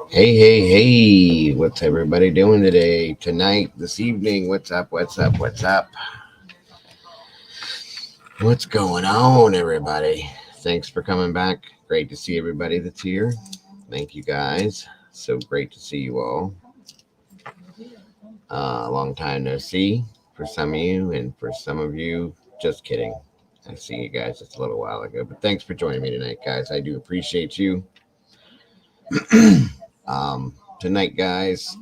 Hey, hey, hey, what's everybody doing today, tonight, this evening? What's up, what's up, what's up? What's going on, everybody? Thanks for coming back. Great to see everybody that's here. Thank you, guys. So great to see you all. Long time no see for some of you, and for some of you, just kidding. I see you guys just a little while ago, but thanks for joining me tonight, guys. I do appreciate you. Tonight, guys,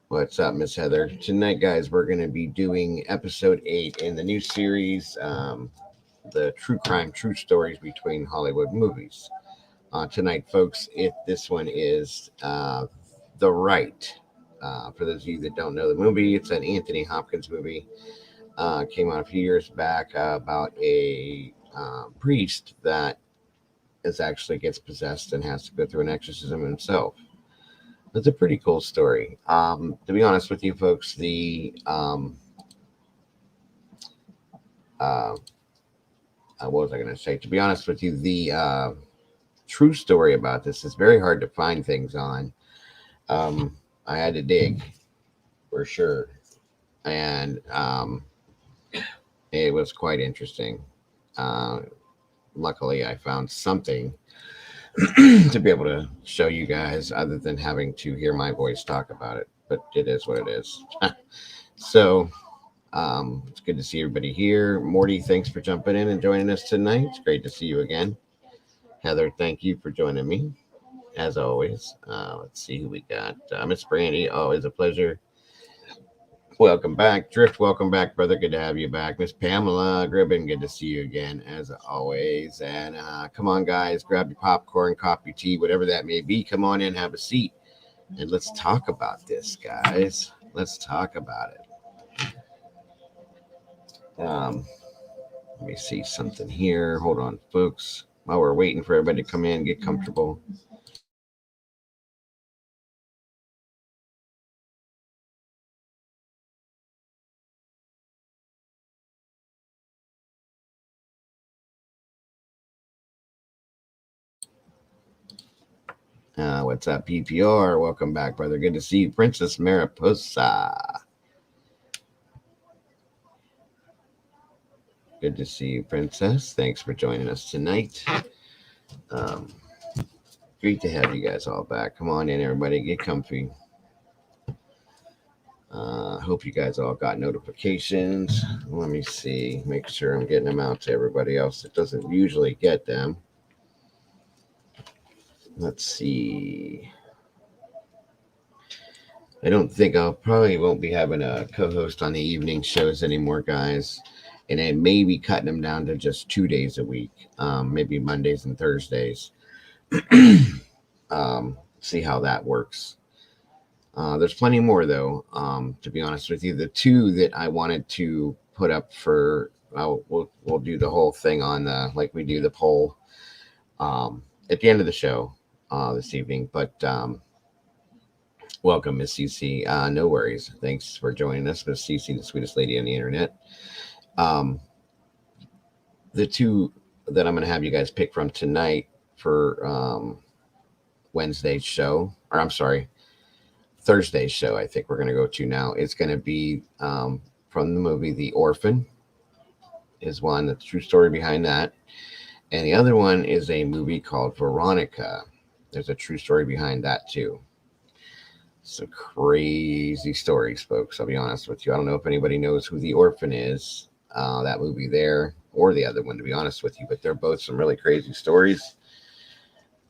what's up, Miss Heather? Tonight, guys, we're going to be doing episode 8 in the new series, the True Crime, True Stories Between Hollywood Movies. Tonight, folks, this one is The RITE. For those of you that don't know the movie, it's an Anthony Hopkins movie. Came out a few years back about a priest that actually gets possessed and has to go through an exorcism himself. It's a pretty cool story. To be honest with you, folks, uh, what was I going to say? To be honest with you, the true story about this is very hard to find things on. I had to dig for sure, and it was quite interesting. Uh, Luckily, I found something to be able to show you guys other than having to hear my voice talk about it, but it is what it is. So it's good to see everybody here. Morty, thanks for jumping in and joining us tonight. It's great to see you again. Heather, thank you for joining me as always. Let's see who we got. Miss Brandy, always a pleasure. Welcome back, Drift. Welcome back, brother. Good to have you back, Miss Pamela Gribbin. Good to see you again, as always. And come on, guys, grab your popcorn, coffee, tea, whatever that may be. Come on in, have a seat, and let's talk about this, guys. Let's talk about it. Let me see something here. Hold on, folks. While we're waiting for everybody to come in, get comfortable. What's up, PPR? Welcome back, brother. Good to see you, Princess Mariposa. Good to see you, Princess. Thanks for joining us tonight. Um, Great to have you guys all back. Come on in, everybody. Get comfy. Hope you guys all got notifications. Let me see. Make sure I'm getting them out to everybody else that doesn't usually get them. Let's see. I don't think I'll probably won't be having a co-host on the evening shows anymore, guys. And I may be cutting them down to just 2 days a week, maybe Mondays and Thursdays. See how that works. There's plenty more, though. To be honest with you, the two that I wanted to put up for, we'll do the whole thing on the like we do the poll at the end of the show this evening. But welcome, Miss CC. No worries. Thanks for joining us, Miss CC, the sweetest lady on the internet. The two that I'm going to have you guys pick from tonight for Wednesday's show, or I'm sorry, Thursday's show, I think we're going to go to now. It's going to be from the movie The Orphan, is one, the true story behind that. And the other one is a movie called Veronica. There's a true story behind that, too. Some crazy stories, folks. I'll be honest with you. I don't know if anybody knows who The Orphan is, that movie there, or the other one, to be honest with you. But they're both some really crazy stories.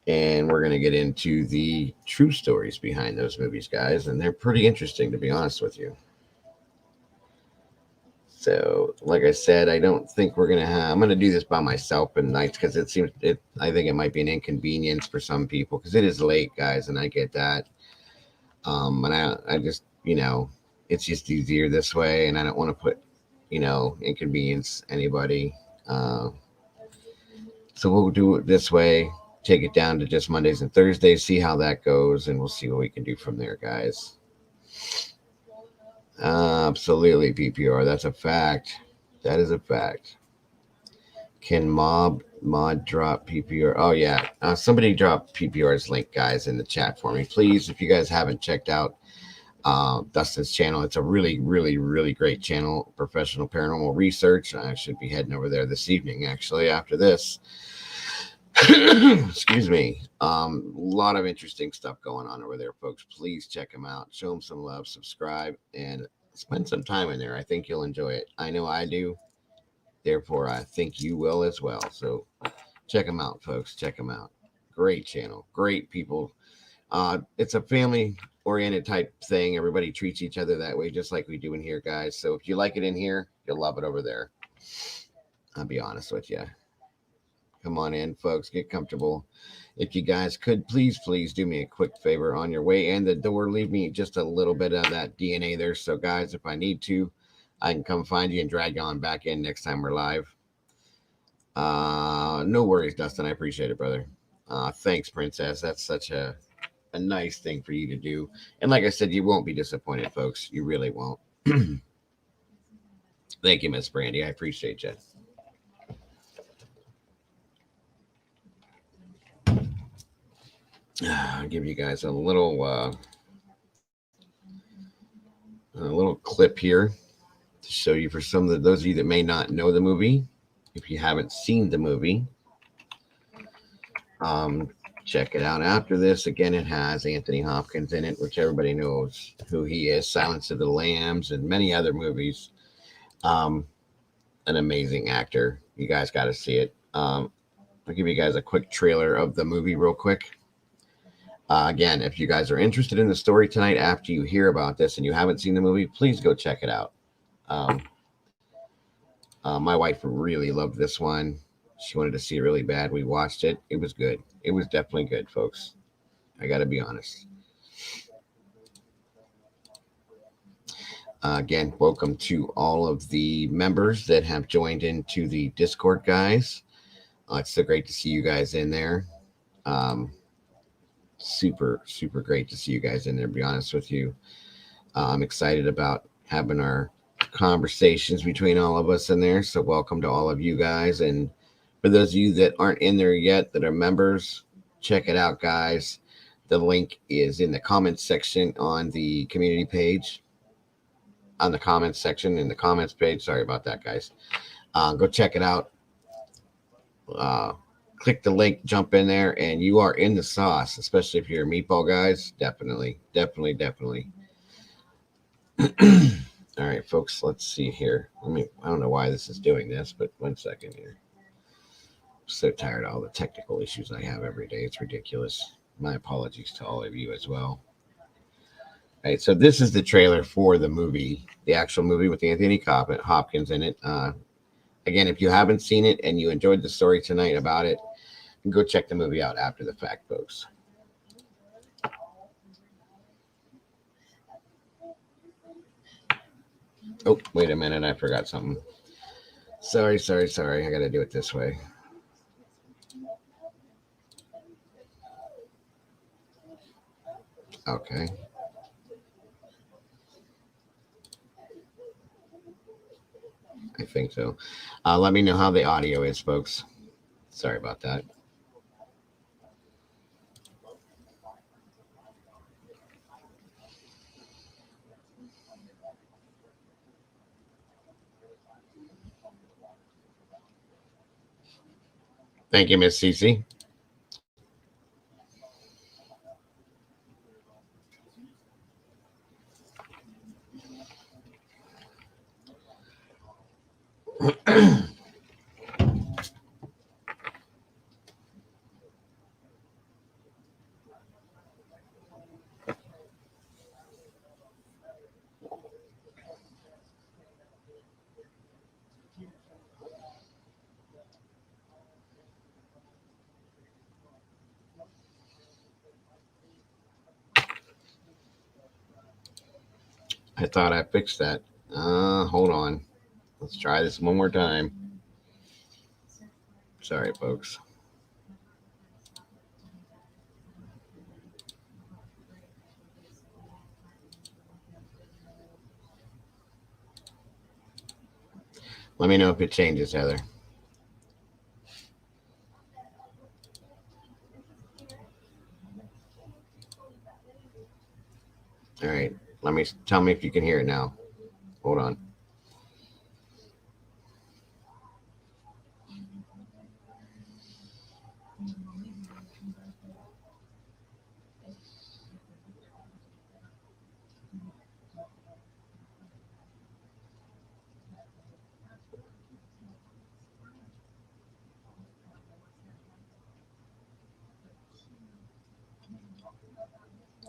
And we're going to get into the true stories behind those movies, guys. And they're pretty interesting, to be honest with you. So, like I said, I don't think we're going to have... I'm going to do this by myself at nights because I think it might be an inconvenience for some people because it is late, guys, and I get that. And I just, it's just easier this way, and I don't want to put, inconvenience anybody. So we'll do it this way. Take it down to just Mondays and Thursdays, see how that goes, and we'll see what we can do from there, guys. Absolutely, PPR. That's a fact. That is a fact. Can mob Mod drop PPR. Oh yeah, somebody drop PPR's link, guys, in the chat for me, please. If you guys haven't checked out Dustin's channel, it's a really, really, really great channel. Professional paranormal research. I should be heading over there this evening, actually, after this. Excuse me. A lot of interesting stuff going on over there, folks. Please check them out. Show them some love. Subscribe and spend some time in there. I think you'll enjoy it. I know I do. Therefore, I think you will as well. So check them out, folks. Check them out. Great channel. Great people. It's a family oriented type thing. Everybody treats each other that way, just like we do in here, guys. So if you like it in here, you'll love it over there. I'll be honest with you. Come on in, folks. Get comfortable. If you guys could, please do me a quick favor on your way in the door. Leave me just a little bit of that DNA there. So, guys, if I need to, I can come find you and drag you on back in next time we're live. No worries, Dustin. I appreciate it, brother. Thanks, Princess. That's such a nice thing for you to do. And like I said, you won't be disappointed, folks. You really won't. Thank you, Miss Brandy. I appreciate you. I'll give you guys a little clip here to show you for some of those of you that may not know the movie. If you haven't seen the movie, check it out after this. Again, it has Anthony Hopkins in it, which everybody knows who he is. Silence of the Lambs and many other movies. An amazing actor. You guys got to see it. I'll give you guys a quick trailer of the movie real quick. Again, if you guys are interested in the story tonight after you hear about this and you haven't seen the movie, please go check it out. My wife really loved this one. She wanted to see it really bad. We watched it. It was good. It was definitely good, folks. I got to be honest. Again, welcome to all of the members that have joined into the Discord, guys. It's so great to see you guys in there. Super great to see you guys in there, to be honest with you. I'm excited about having our conversations between all of us in there. So welcome to all of you guys. And for those of you that aren't in there yet, that are members, check it out, guys. The link is in the comments section on the community page. On the comments section in the comments page. Sorry about that, guys. Go check it out. Click the link, jump in there, and you are in the sauce, especially if you're a meatball, guys. Definitely. All right, folks, let's see here. I don't know why this is doing this, but 1 second here. I'm so tired of all the technical issues I have every day. It's ridiculous. My apologies to all of you as well. All right, so this is the trailer for the movie, the actual movie with Anthony Hopkins in it. Again, if you haven't seen it and you enjoyed the story tonight about it, go check the movie out after the fact, folks. Oh, wait a minute. I forgot something. Sorry. I got to do it this way. Okay. I think so. Let me know how the audio is, folks. Sorry about that. Thank you, Miss Cece. I thought I fixed that. Hold on. Let's try this one more time. Sorry, folks. Let me know if it changes, Heather. Tell me if you can hear it now. Hold on.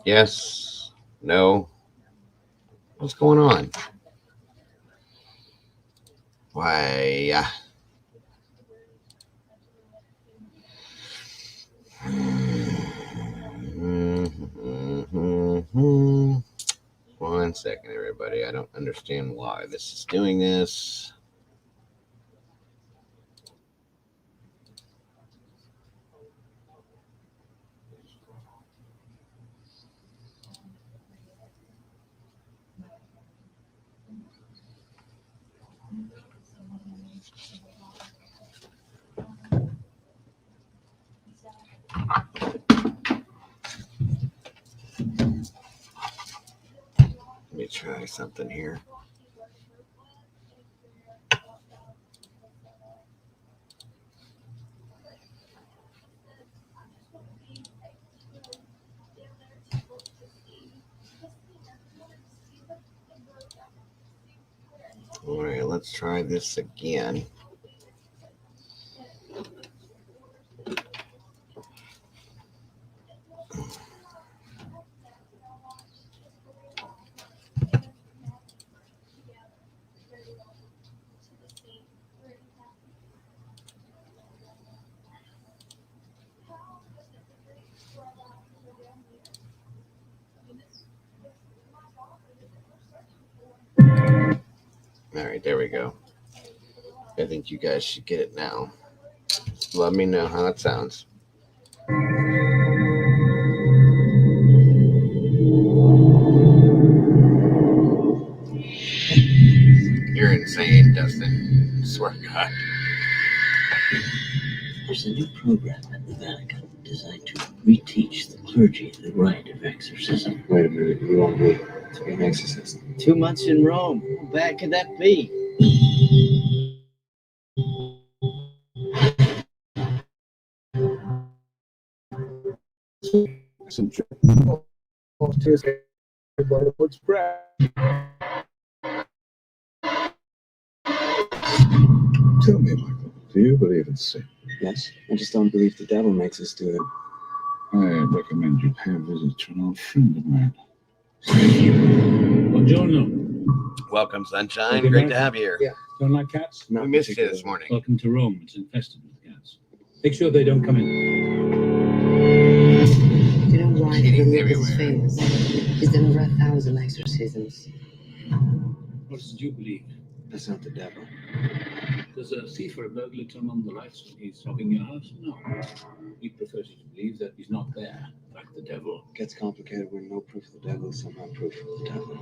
Yes. No. What's going on? Why? One second, everybody. I don't understand why this is doing this. Let me try something here. All right, let's try this again. All right, there we go. I think you guys should get it now. Let me know how it sounds. You're insane, Dustin. I swear to God. There's a new program at the Vatican designed to reteach the clergy the rite of exorcism. Wait a minute, you want me to be an exorcist? 2 months in Rome. How bad could that be? Some tears by the Lord's Prayer. Tell me, Michael, do you believe in sin? Yes, I just don't believe the devil makes us do it. I recommend you pay a visit to an old friend of mine. Buongiorno. Welcome, Sunshine. Okay, Great Mike. to have you here. Yeah. Don't like cats? We missed you this morning. Welcome to Rome. It's infested with cats. Make sure they don't come in. You know why Kitties Philip is everywhere. famous? He's done over 1,000 exorcisms. What do you believe? That's not the devil. Does a thief or a burglar turn on the lights when he's robbing your house? No. He prefers you to believe that he's not there, like the devil. It gets complicated when no proof of the devil is somehow proof of the devil.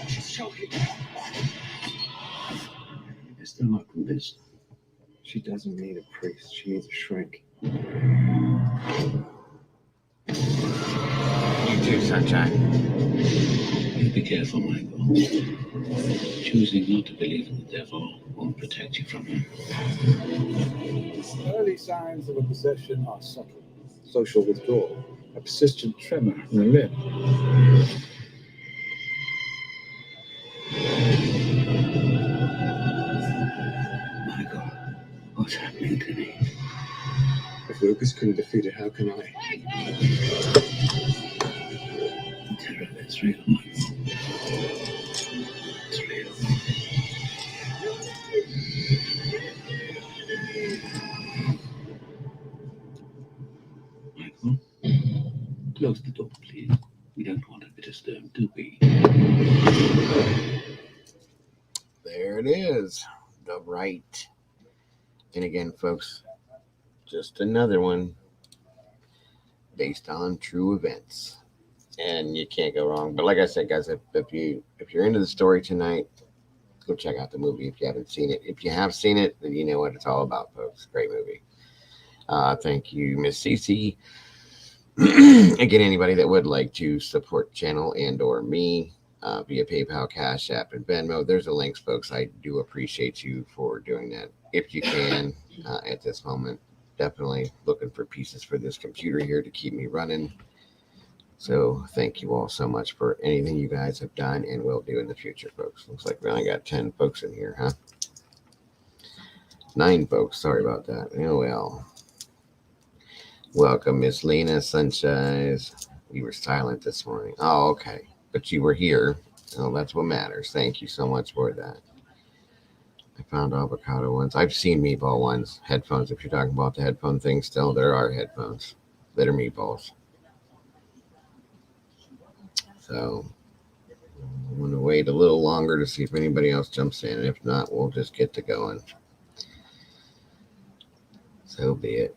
She's choking. You're still not convinced. She doesn't need a priest, she needs a shrink. You too, Sunshine. You be careful, Michael. Choosing not to believe in the devil won't protect you from him. Early signs of a possession are subtle. Social withdrawal, a persistent tremor in the limb. Michael, what's happening to me? If Lucas couldn't defeat it, how can I? The terror is real, Michael. It's real. Michael, close the door, please. We don't want to be disturbed, do we? There it is. The RITE. And again, folks, just another one based on true events. And you can't go wrong. But like I said, guys, if you're into the story tonight, go check out the movie if you haven't seen it. If you have seen it, then you know what it's all about, folks. Great movie. Thank you, Miss Cece. Again, anybody that would like to support the channel and or me, via PayPal, Cash App, and Venmo. There's the links, folks. I do appreciate you for doing that. If you can, at this moment, definitely looking for pieces for this computer here to keep me running. So thank you all so much for anything you guys have done and will do in the future, folks. Looks like we only got 10 folks in here, huh? 9 folks. Sorry about that. Oh, well. Welcome, Miss Lena Sunshine. We were silent this morning. Oh, okay. But you were here. Oh, that's what matters. Thank you so much for that. I found avocado ones. I've seen meatball ones. Headphones. If you're talking about the headphone thing still, there are headphones that are meatballs. So I'm going to wait a little longer to see if anybody else jumps in. If not, we'll just get to going. So be it.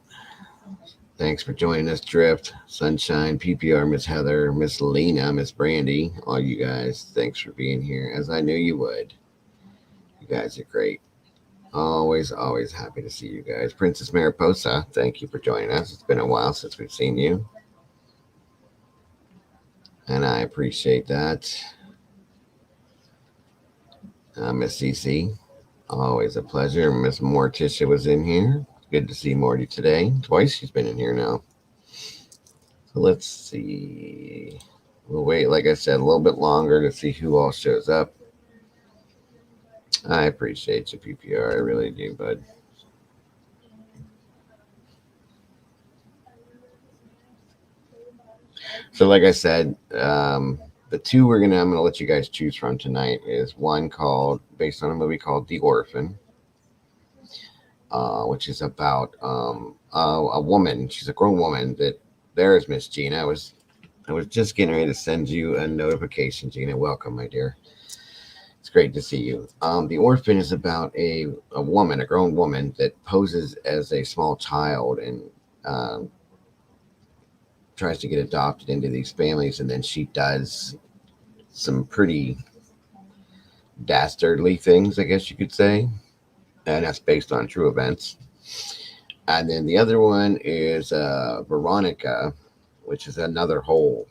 Thanks for joining us, Drift, Sunshine, PPR, Miss Heather, Miss Lena, Miss Brandy, all you guys. Thanks for being here, as I knew you would. You guys are great. Always, always happy to see you guys. Princess Mariposa, thank you for joining us. It's been a while since we've seen you, and I appreciate that. Miss CC, always a pleasure. Miss Morticia was in here. Good to see Morty today. Twice she's been in here now. So let's see. We'll wait, like I said, a little bit longer to see who all shows up. I appreciate you, PPR. I really do, bud. So, like I said, the two I'm gonna let you guys choose from tonight is one based on a movie called The Orphan, which is about a woman. She's a grown woman. There's Miss Gina. I was just getting ready to send you a notification, Gina. Welcome, my dear. It's great to see you. The Orphan is about a woman, a grown woman that poses as a small child and tries to get adopted into these families, and then she does some pretty dastardly things, I guess you could say, and that's based on true events. And then the other one is Veronica, which is another whole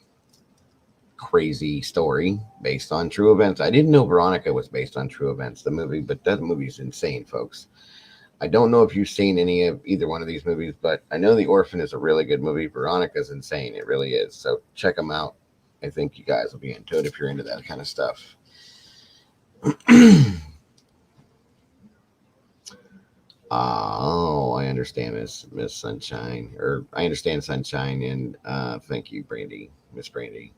crazy story based on true events. I didn't know Veronica was based on true events, the movie, but that movie's insane, folks. I don't know if you've seen any of either one of these movies, but I know The Orphan is a really good movie. Veronica's insane. It really is. So check them out. I think you guys will be into it if you're into that kind of stuff. Oh, I understand, Miss Sunshine, or I understand Sunshine, and thank you, Brandy, Miss Brandy.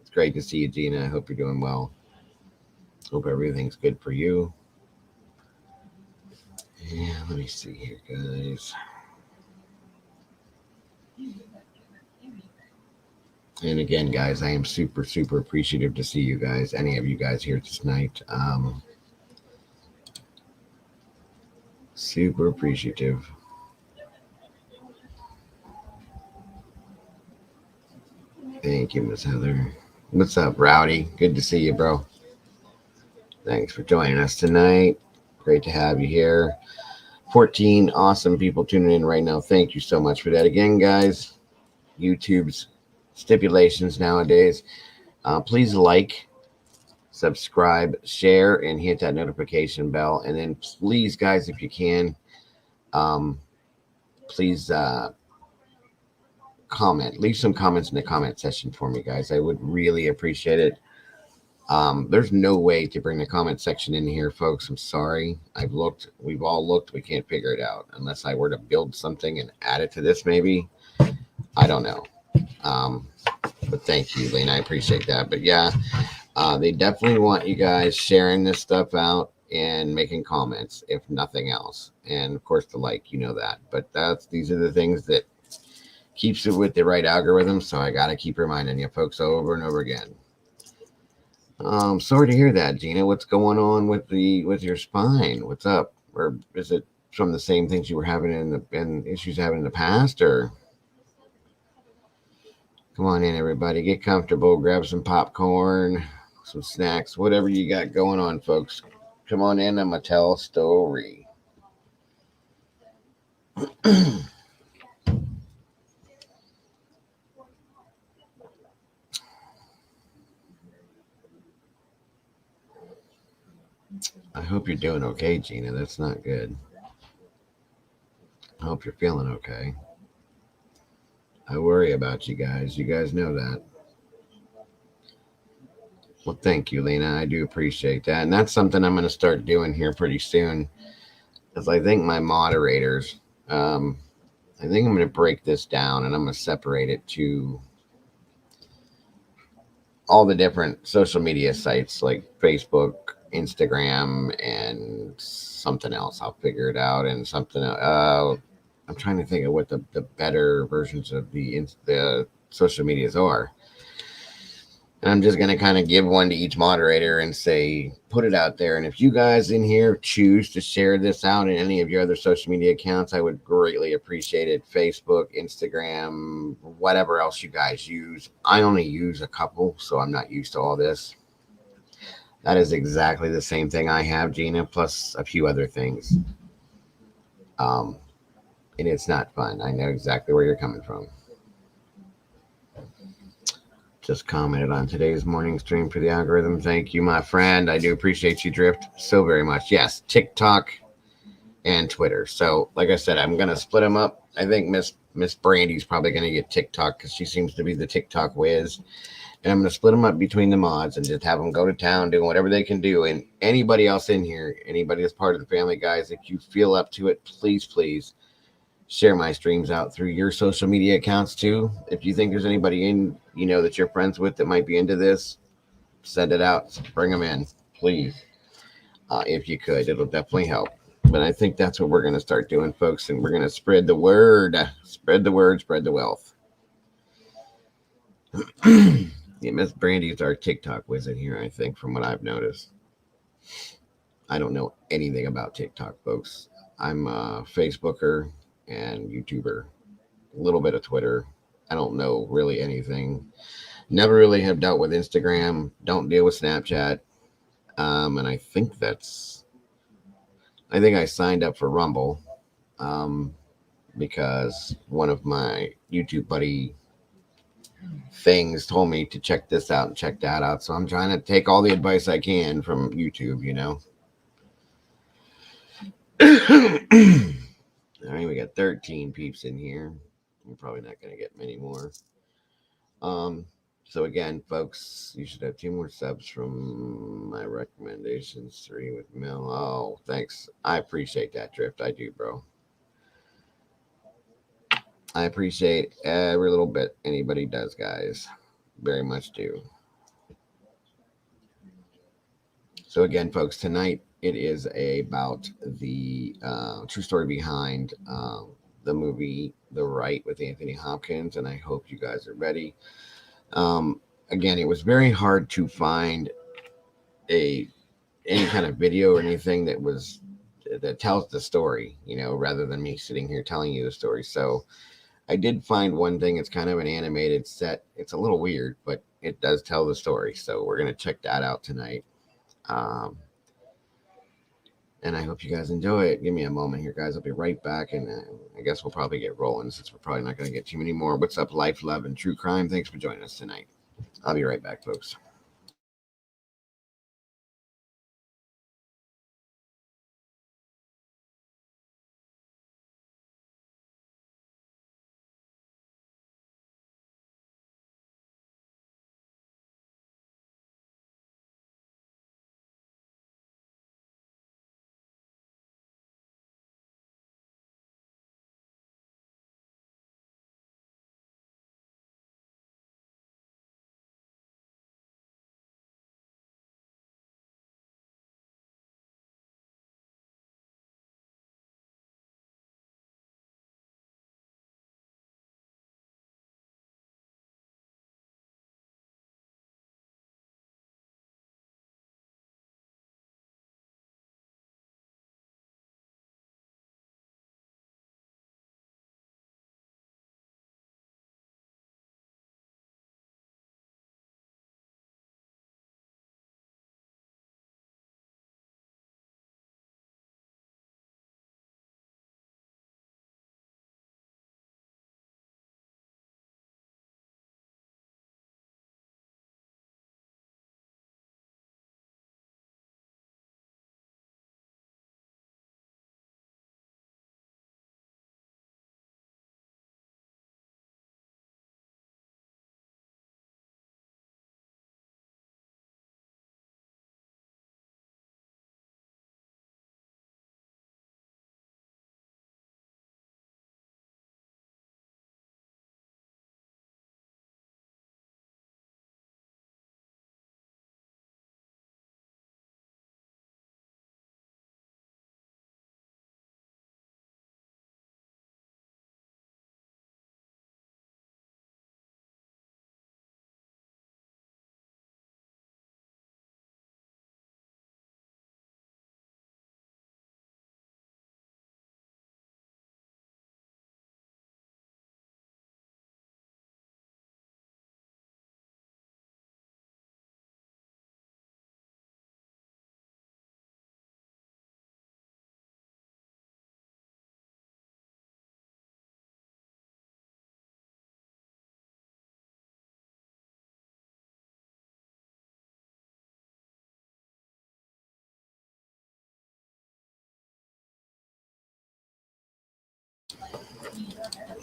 It's great to see you, Gina. I hope you're doing well. Hope everything's good for you. Yeah, let me see here, guys. And again, guys, I am super, super appreciative to see you guys, any of you guys here tonight. Super appreciative. Thank you, Miss Heather. What's up, Rowdy? Good to see you, bro. Thanks for joining us tonight. Great to have you here. 14 awesome people tuning in right now. Thank you so much for that. Again, guys, YouTube's stipulations nowadays. Please like, subscribe, share, and hit that notification bell. And then please, guys, if you can, please comment. Leave some comments in the comment section for me, guys. I would really appreciate it. There's no way to bring the comment section in here, folks. I'm sorry. I've looked. We've all looked. We can't figure it out unless I were to build something and add it to this, maybe. I don't know. But thank you, Lena. I appreciate that. But yeah, they definitely want you guys sharing this stuff out and making comments, if nothing else. And of course, the like, you know that. But these are the things that keeps it with the right algorithm. So I got to keep reminding you folks over and over again. Sorry to hear that, Gina. What's going on with your spine? What's up? Or is it from the same things you were having in issues having in the past? Or come on in, everybody. Get comfortable. Grab some popcorn, some snacks, whatever you got going on, folks. Come on in. I'm gonna tell a story. I hope you're doing okay, Gina. That's not good. I hope you're feeling okay. I worry about you guys. You guys know that. Well, thank you, Lena. I do appreciate that. And that's something I'm going to start doing here pretty soon. Because I think my moderators, I think I'm going to break this down and I'm going to separate it to all the different social media sites like Facebook, Instagram, and something else. I'll figure it out. And something, I'm trying to think of what the better versions of the social medias are. And I'm just going to kind of give one to each moderator and say, put it out there. And if you guys in here choose to share this out in any of your other social media accounts, I would greatly appreciate it. Facebook, Instagram, whatever else you guys use. I only use a couple, so I'm not used to all this. That is exactly the same thing I have, Gina, plus a few other things. Um, and it's not fun. I know exactly where you're coming from. Just commented on today's morning stream for the algorithm. Thank you, my friend. I do appreciate you, Drift, so very much. Yes, TikTok and Twitter. So, like I said, I'm gonna split them up. I think Miss Brandy's probably gonna get TikTok because she seems to be the TikTok whiz. And I'm gonna split them up between the mods and just have them go to town doing whatever they can do. And anybody else in here, anybody that's part of the family, guys, if you feel up to it, please share my streams out through your social media accounts too. If you think there's anybody in, that you're friends with that might be into this, send it out, bring them in, please. If you could, it'll definitely help. But I think that's what we're going to start doing, folks, and we're going to spread the word, spread the word, spread the wealth. Yeah, Miss Brandy's our TikTok wizard here, I think, from what I've noticed. I don't know anything about TikTok, folks. I'm a Facebooker and YouTuber, a little bit of Twitter. I don't know really anything. Never really have dealt with Instagram. Don't deal with Snapchat. And I think I signed up for Rumble um, because one of my YouTube buddy things told me to check this out and check that out. So I'm trying to take all the advice I can from YouTube. All right, we got 13 peeps in here. We're probably not going to get many more. So again, folks, you should have 2 more subs from my recommendations. 3 with Mel. Oh, thanks. I appreciate that, Drift. I do, bro. I appreciate every little bit anybody does, guys. Very much do. So again, folks, tonight it is about the true story behind the movie The RITE with Anthony Hopkins, and I hope you guys are ready. Again, it was very hard to find any kind of video or anything that tells the story, rather than me sitting here telling you the story. So I did find one thing. It's kind of an animated set. It's a little weird, but it does tell the story. So we're going to check that out tonight. And I hope you guys enjoy it. Give me a moment here, guys. I'll be right back. And I guess we'll probably get rolling since we're probably not going to get too many more. What's up, Life, Love, and True Crime? Thanks for joining us tonight. I'll be right back, folks.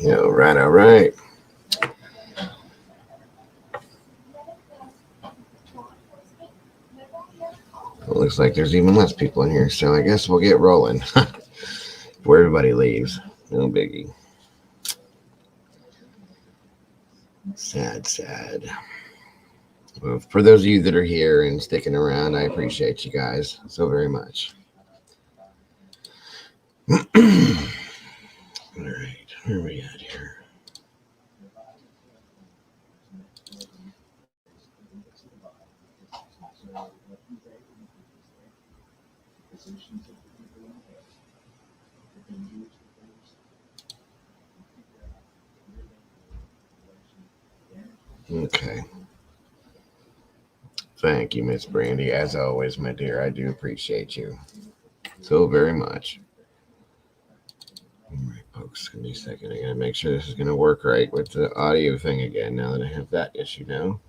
All right, all right. Well, looks like there's even less people in here, so I guess we'll get rolling. Before everybody leaves. No biggie. Sad, sad. Well, for those of you that are here and sticking around, I appreciate you guys so very much. All right, where are we at here? Okay. Thank you, Miss Brandy. As always, my dear, I do appreciate you so very much. All right, folks, give me a second. I gotta make sure this is gonna work right with the audio thing again. Now that I have that issue now.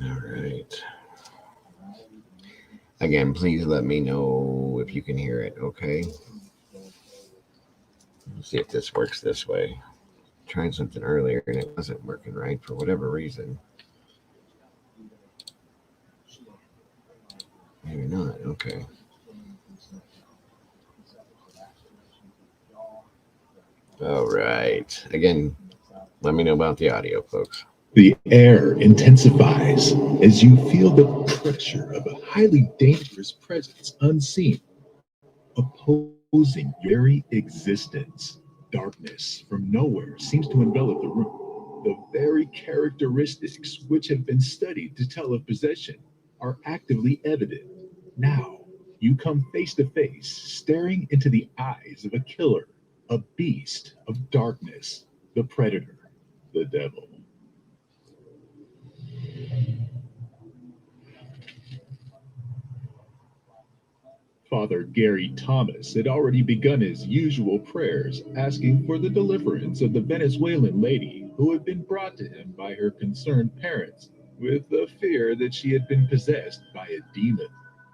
All right. Again, please let me know if you can hear it. Okay. Let's see if this works this way. Tried something earlier and it wasn't working right for whatever reason. Maybe not. Okay. All right. Again, let me know about the audio, folks. The air intensifies as you feel the pressure of a highly dangerous presence unseen, opposing your very existence. Darkness from nowhere seems to envelop the room. The very characteristics which have been studied to tell of possession are actively evident. Now, you come face to face, staring into the eyes of a killer, a beast of darkness, the predator, the devil. Father Gary Thomas had already begun his usual prayers, asking for the deliverance of the Venezuelan lady who had been brought to him by her concerned parents, with the fear that she had been possessed by a demon.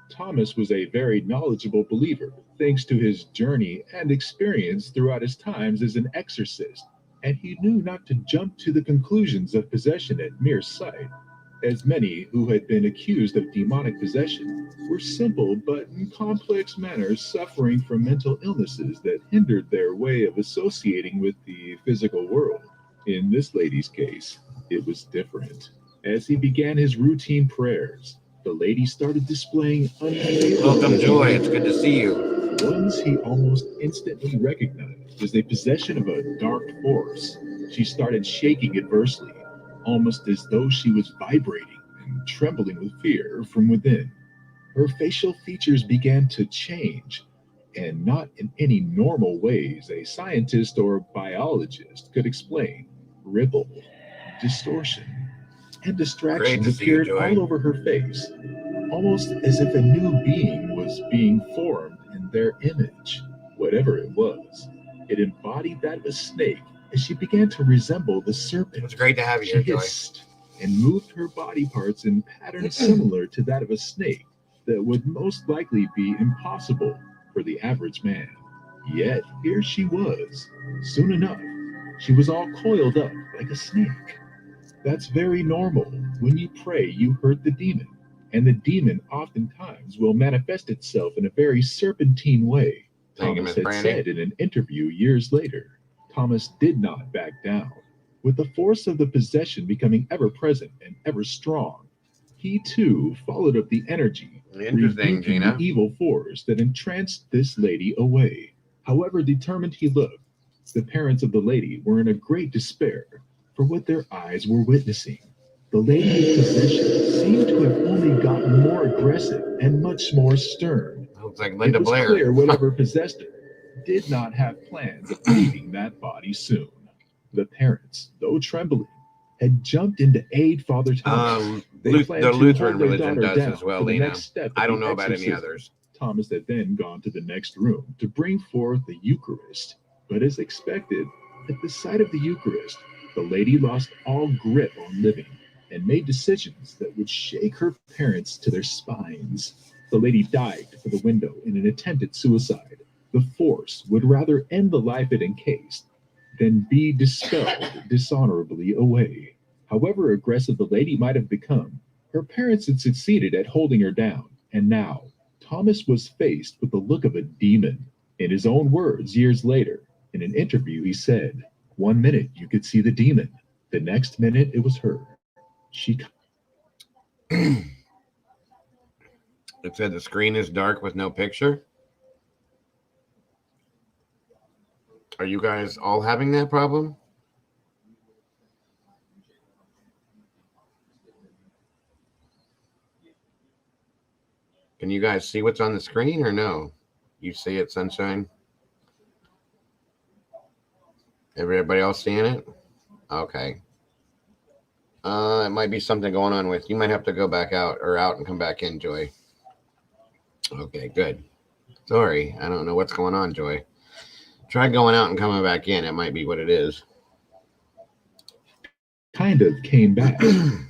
Thomas was a very knowledgeable believer, thanks to his journey and experience throughout his times as an exorcist, and he knew not to jump to the conclusions of possession at mere sight, as many who had been accused of demonic possession were simple but in complex manners suffering from mental illnesses that hindered their way of associating with the physical world. In this lady's case, it was different. As he began his routine prayers, the lady started displaying Welcome, Joy. It's good to see you. ones he almost instantly recognized as a possession of a dark force. She started shaking adversely, almost as though she was vibrating and trembling with fear from within. Her facial features began to change, and not in any normal ways a scientist or biologist could explain. Ripple, distortion, and distractions appeared all over her face, almost as if a new being was being formed in their image. Whatever it was, it embodied that of a snake as she began to resemble the serpent. It's great to have you She here, Joy. hissed and moved her body parts in patterns similar to that of a snake that would most likely be impossible for the average man. Yet here she was. Soon enough, she was all coiled up like a snake. That's very normal. When you pray, you hurt the demon, and the demon oftentimes will manifest itself in a very serpentine way. Thomas had said in an interview years later. Thomas did not back down. With the force of the possession becoming ever present and ever strong, he too followed up the energy, Interesting, rebuking Gina. the evil force that entranced this lady away. However determined he looked, the parents of the lady were in a great despair for what their eyes were witnessing. The lady in possession seemed to have only gotten more aggressive and much more stern. Looks like Linda It was Blair. clear whatever possessed her did not have plans of leaving that body soon. The parents, though trembling, had jumped in to aid Father Thomas. They planned The to Lutheran hold their religion daughter does down as well, for the Lena. next step of I don't the know about any exorcism. others. Thomas had then gone to the next room to bring forth the Eucharist, but as expected, at the sight of the Eucharist, the lady lost all grip on living and made decisions that would shake her parents to their spines. The lady dived for the window in an attempted suicide. The force would rather end the life it encased than be dispelled dishonorably away. However aggressive the lady might have become, her parents had succeeded at holding her down, and now Thomas was faced with the look of a demon. In his own words, years later, in an interview, he said, "One minute you could see the demon, the next minute it was her. She." It said the screen is dark with no picture. Are you guys all having that problem? Can you guys see what's on the screen or no? You see it, Sunshine? Everybody else seeing it? Okay. It might be something going on with, you might have to go back out and come back in, Joy. Okay, good. Sorry, I don't know what's going on, Joy. Try going out and coming back in. It might be what it is. Kind of came back.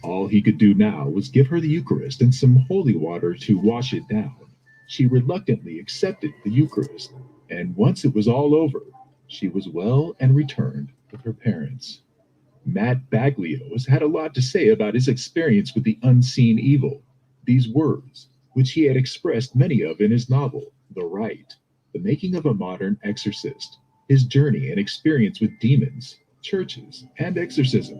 All he could do now was give her the Eucharist and some holy water to wash it down. She reluctantly accepted the Eucharist, and once it was all over, she was well and returned with her parents. Matt Baglio has had a lot to say about his experience with the unseen evil. These words, which he had expressed many of in his novel, The Rite, The Making of a Modern Exorcist, his journey and experience with demons, churches, and exorcism,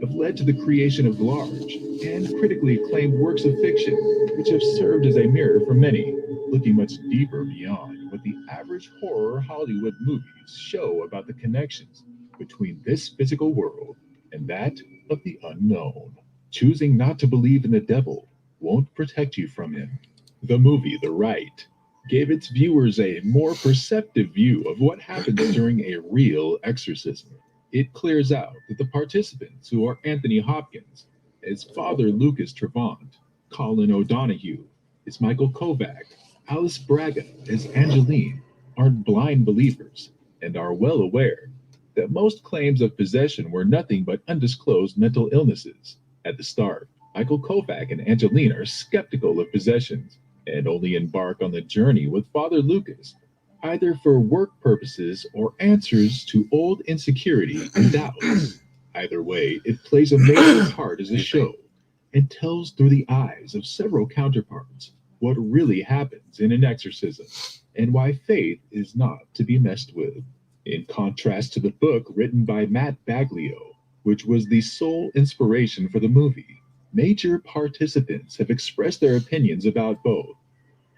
have led to the creation of large and critically acclaimed works of fiction, which have served as a mirror for many, looking much deeper beyond what the average horror Hollywood movies show about the connections between this physical world and that of the unknown. Choosing not to believe in the devil won't protect you from him. The movie The Rite gave its viewers a more perceptive view of what happens during a real exorcism. It clears out that the participants, who are Anthony Hopkins as Father Lucas Trevant, Colin O'Donoghue as Michael Kovac, Alice Braga as Angeline, aren't blind believers and are well aware that most claims of possession were nothing but undisclosed mental illnesses. At the start, Michael Kovac and Angeline are skeptical of possessions and only embark on the journey with Father Lucas, either for work purposes or answers to old insecurity and doubts. Either way, it plays a major part as a show and tells through the eyes of several counterparts what really happens in an exorcism and why faith is not to be messed with. In contrast to the book written by Matt Baglio, which was the sole inspiration for the movie, major participants have expressed their opinions about both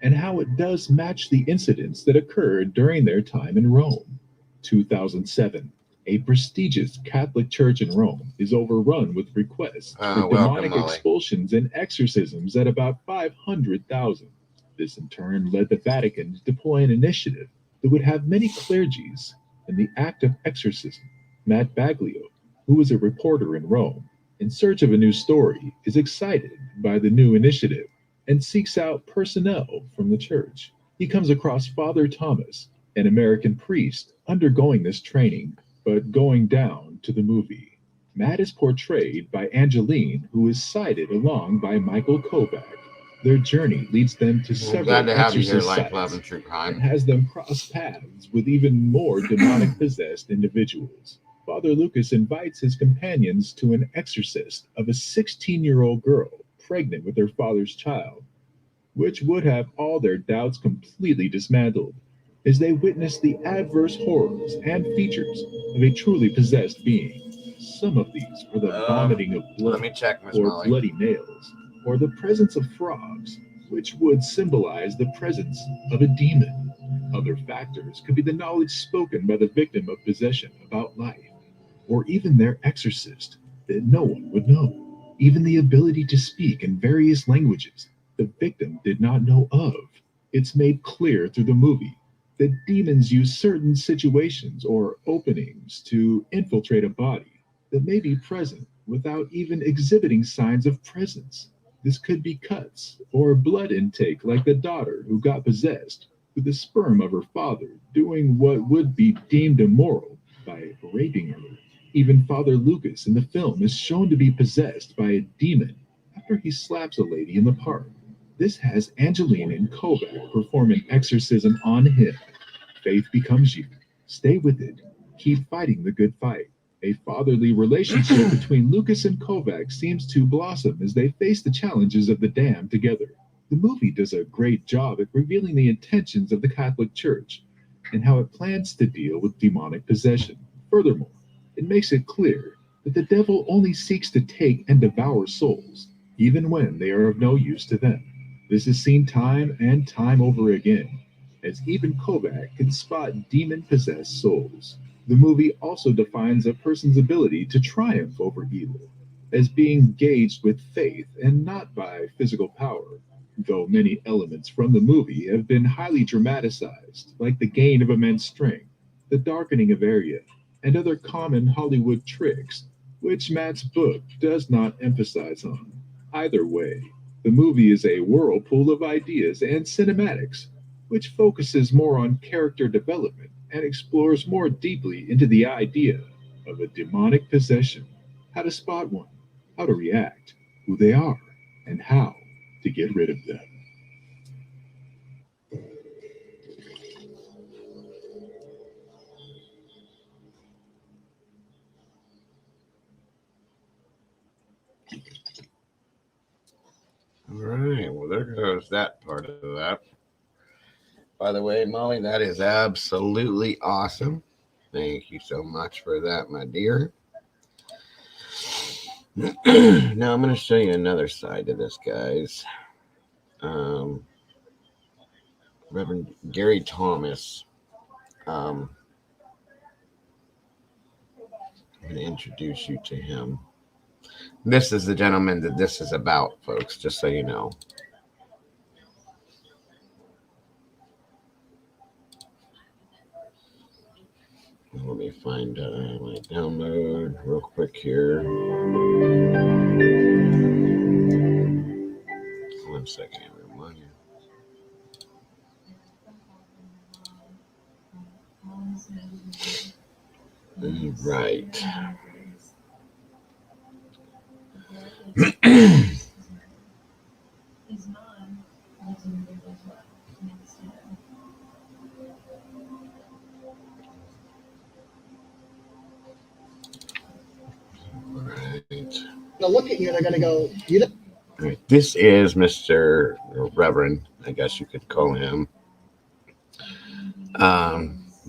and how it does match the incidents that occurred during their time in Rome. 2007, a prestigious Catholic church in Rome is overrun with requests for demonic expulsions and exorcisms at about 500,000. This in turn led the Vatican to deploy an initiative that would have many clergies in the act of exorcism. Matt Baglio, who is a reporter in Rome in search of a new story, is excited by the new initiative and seeks out personnel from the church. He comes across Father Thomas, an American priest undergoing this training, but going down to the movie. Matt is portrayed by Angeline, who is cited along by Michael Kovac. Their journey leads them to several exorcist sites and has them cross paths with even more demonic possessed individuals. Father Lucas invites his companions to an exorcist of a 16-year-old girl pregnant with her father's child, which would have all their doubts completely dismantled as they witness the adverse horrors and features of a truly possessed being. Some of these are the vomiting of blood or bloody nails, or the presence of frogs, which would symbolize the presence of a demon. Other factors could be the knowledge spoken by the victim of possession about life, or even their exorcist that no one would know. Even the ability to speak in various languages the victim did not know of. It's made clear through the movie that demons use certain situations or openings to infiltrate a body that may be present without even exhibiting signs of presence. This could be cuts or blood intake, like the daughter who got possessed with the sperm of her father doing what would be deemed immoral by raping her. Even Father Lucas in the film is shown to be possessed by a demon after he slaps a lady in the park. This has Angeline and Kovac perform an exorcism on him. Faith becomes you. Stay with it. Keep fighting the good fight. A fatherly relationship between Lucas and Kovac seems to blossom as they face the challenges of the damned together. The movie does a great job at revealing the intentions of the Catholic Church and how it plans to deal with demonic possession. Furthermore, it makes it clear that the devil only seeks to take and devour souls, even when they are of no use to them. This is seen time and time over again, as even Kovac can spot demon-possessed souls. The movie also defines a person's ability to triumph over evil as being gauged with faith and not by physical power, though many elements from the movie have been highly dramatized, like the gain of immense strength, the darkening of area, and other common Hollywood tricks, which Matt's book does not emphasize on. Either way, the movie is a whirlpool of ideas and cinematics, which focuses more on character development and explores more deeply into the idea of a demonic possession, how to spot one, how to react, who they are, and how to get rid of them. All right. Well, there goes that part of that. By the way, Molly, that is absolutely awesome. Thank you so much for that, my dear. Now I'm going to show you another side to this, guys. Reverend Gary Thomas. I'm going to introduce you to him. This is the gentleman that this is about, folks, just so you know. Let me find my download real quick here. 1 second, everyone. Right. They'll look at you and they're going to go, you don't. All right. This is Mr. Reverend, I guess you could call him,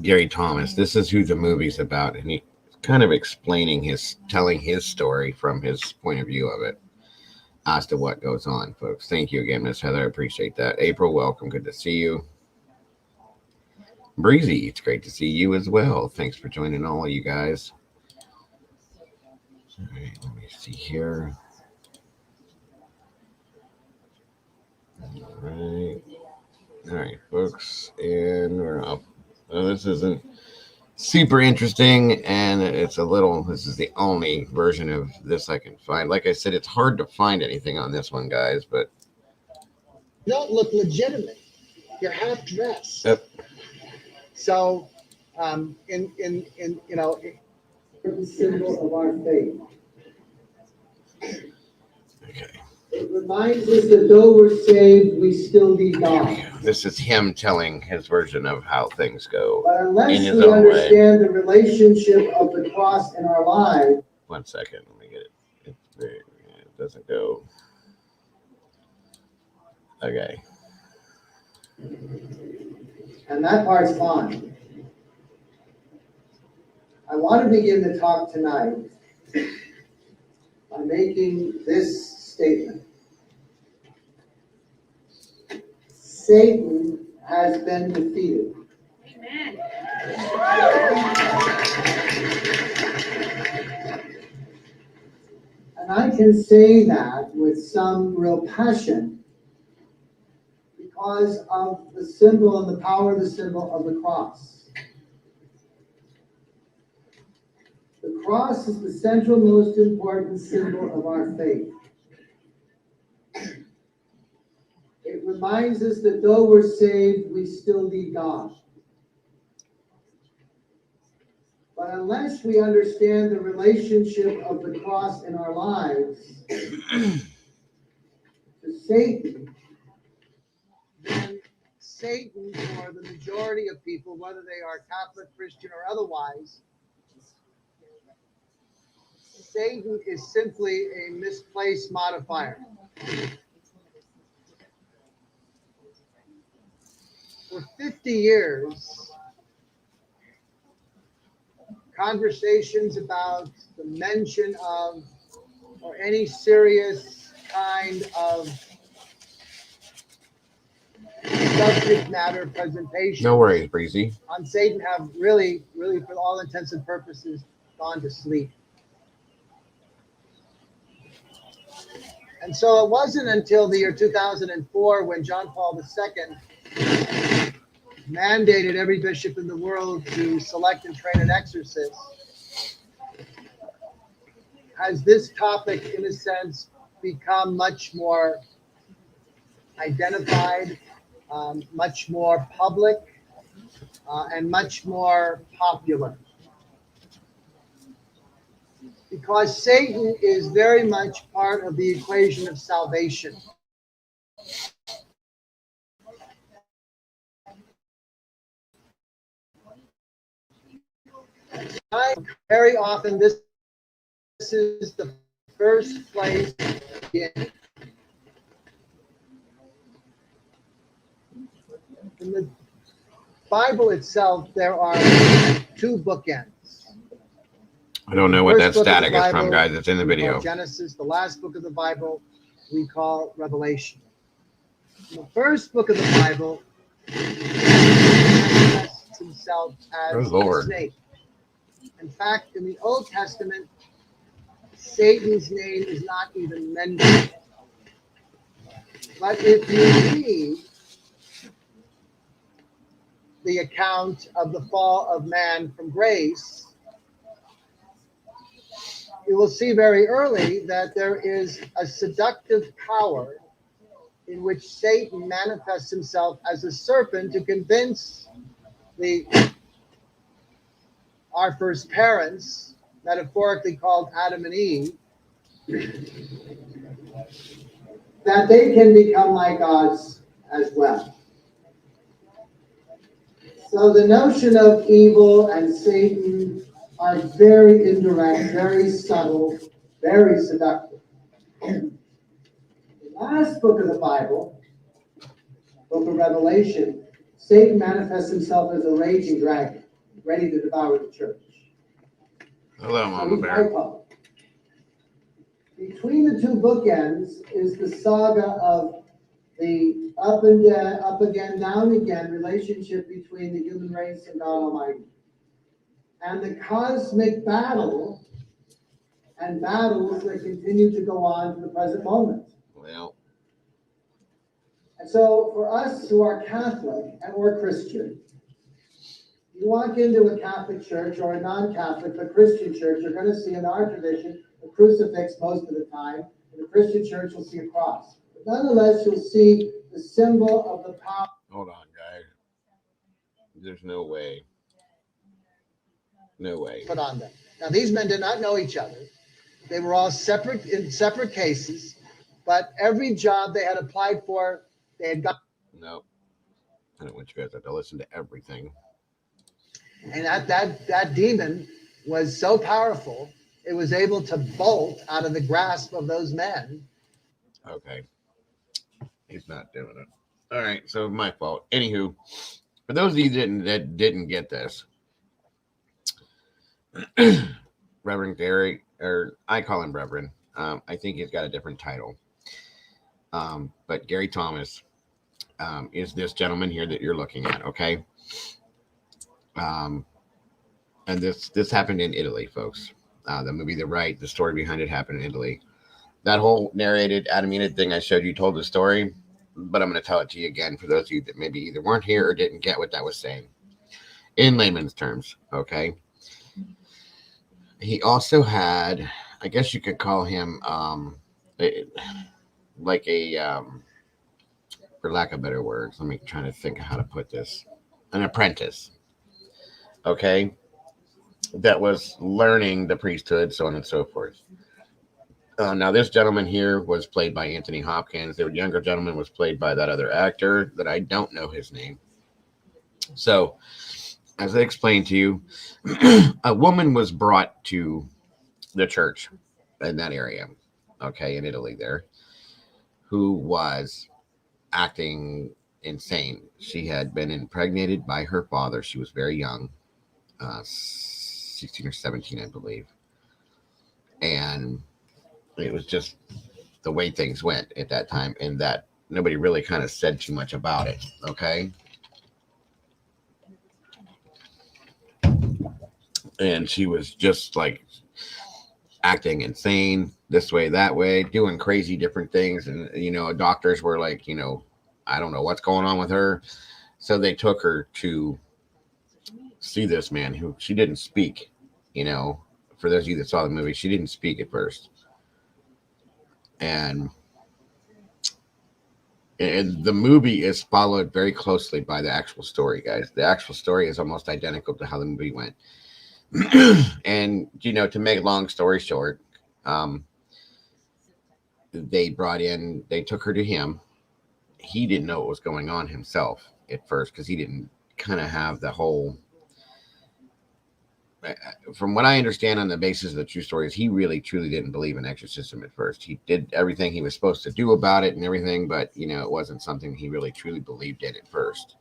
Gary Thomas. This is who the movie's about, and he's kind of telling his story from his point of view of it as to what goes on, folks. Thank you again, Miss Heather. I appreciate that. April, welcome. Good to see you. Breezy, it's great to see you as well. Thanks for joining all of you guys. All right, let me see here. All right, folks, and we're up. Well, this isn't super interesting, and this is the only version of this I can find. Like I said, it's hard to find anything on this one, guys, but You don't look legitimate. You're half dressed. Yep. So, the symbol of our faith. okay. It reminds us that though we're saved, we still need God. This is him telling his version of how things go. But unless in his we own understand the relationship of the cross in our lives. 1 second, let me get it. It doesn't go. Okay. And that part's fine. I want to begin the talk tonight by making this statement. Satan has been defeated. Amen. And I can say that with some real passion because of the symbol and the power of the symbol of the cross. The cross is the central, most important symbol of our faith. It reminds us that though we're saved, we still need God. But unless we understand the relationship of the cross in our lives to Satan, then Satan, for the majority of people, whether they are Catholic, Christian, or otherwise, Satan is simply a misplaced modifier. For 50 years, conversations about the mention of or any serious kind of subject matter presentation No worries, Breezy. on Satan have really, for all intents and purposes, gone to sleep. And so it wasn't until the year 2004 when John Paul II mandated every bishop in the world to select and train an exorcist has this topic, in a sense, become much more identified, much more public, and much more popular. Because Satan is very much part of the equation of salvation. Very often, this is the first place in the Bible itself. There are two bookends. I don't know what that static is from, guys. It's in the video. Genesis, the last book of the Bible, we call Revelation. In the first book of the Bible, manifests himself as a snake. In fact, in the Old Testament, Satan's name is not even mentioned. But if you read the account of the fall of man from grace, you will see very early that there is a seductive power in which Satan manifests himself as a serpent to convince our first parents, metaphorically called Adam and Eve, that they can become like gods as well. So the notion of evil and Satan are very indirect, very subtle, very seductive. The last book of the Bible, book of Revelation, Satan manifests himself as a raging dragon, ready to devour the church. Hello, Mama Bear. Between the two bookends is the saga of the up again, down again relationship between the human race and God Almighty. And the cosmic battle and battles that continue to go on to the present moment. Well. And so for us who are Catholic and or Christian, you walk into a Catholic church or a non-Catholic but Christian church, you're going to see in our tradition a crucifix most of the time. In the Christian church, you'll see a cross. But nonetheless, you'll see the symbol of the power. Hold on, guys. There's no way. No way. Put on them. Now, these men did not know each other. They were all separate in separate cases, but every job they had applied for, they had got. No, I don't want you guys to have to listen to everything. And that demon was so powerful, it was able to bolt out of the grasp of those men. Okay. He's not doing it. All right, so my fault. Anywho, for those of you that didn't get this, Reverend Gary, or I call him Reverend. I think he's got a different title. But Gary Thomas is this gentleman here that you're looking at, okay? And this happened in Italy, folks. The movie The Rite, the story behind it happened in Italy. That whole narrated Adam Enid thing I showed you told the story, but I'm going to tell it to you again for those of you that maybe either weren't here or didn't get what that was saying. In layman's terms, okay? He also had, I guess you could call him like a, for lack of better words, let me try to think of how to put this, an apprentice, okay, that was learning the priesthood, so on and so forth. Now, this gentleman here was played by Anthony Hopkins. The younger gentleman was played by that other actor that I don't know his name. So, as I explained to you, a woman was brought to the church in that area, okay, in Italy there, who was acting insane. She had been impregnated by her father. She was very young, 16 or 17, I believe. And it was just the way things went at that time, and that nobody really kind of said too much about it, okay? And she was just like acting insane this way, that way, doing crazy different things. And, doctors were like, I don't know what's going on with her. So they took her to see this man who she didn't speak, for those of you that saw the movie, she didn't speak at first. And the movie is followed very closely by the actual story, guys. The actual story is almost identical to how the movie went. And, to make a long story short, they took her to him. He didn't know what was going on himself at first because he didn't kind of have the whole. From what I understand on the basis of the true stories, he really truly didn't believe in exorcism at first. He did everything he was supposed to do about it and everything, but it wasn't something he really truly believed in at first.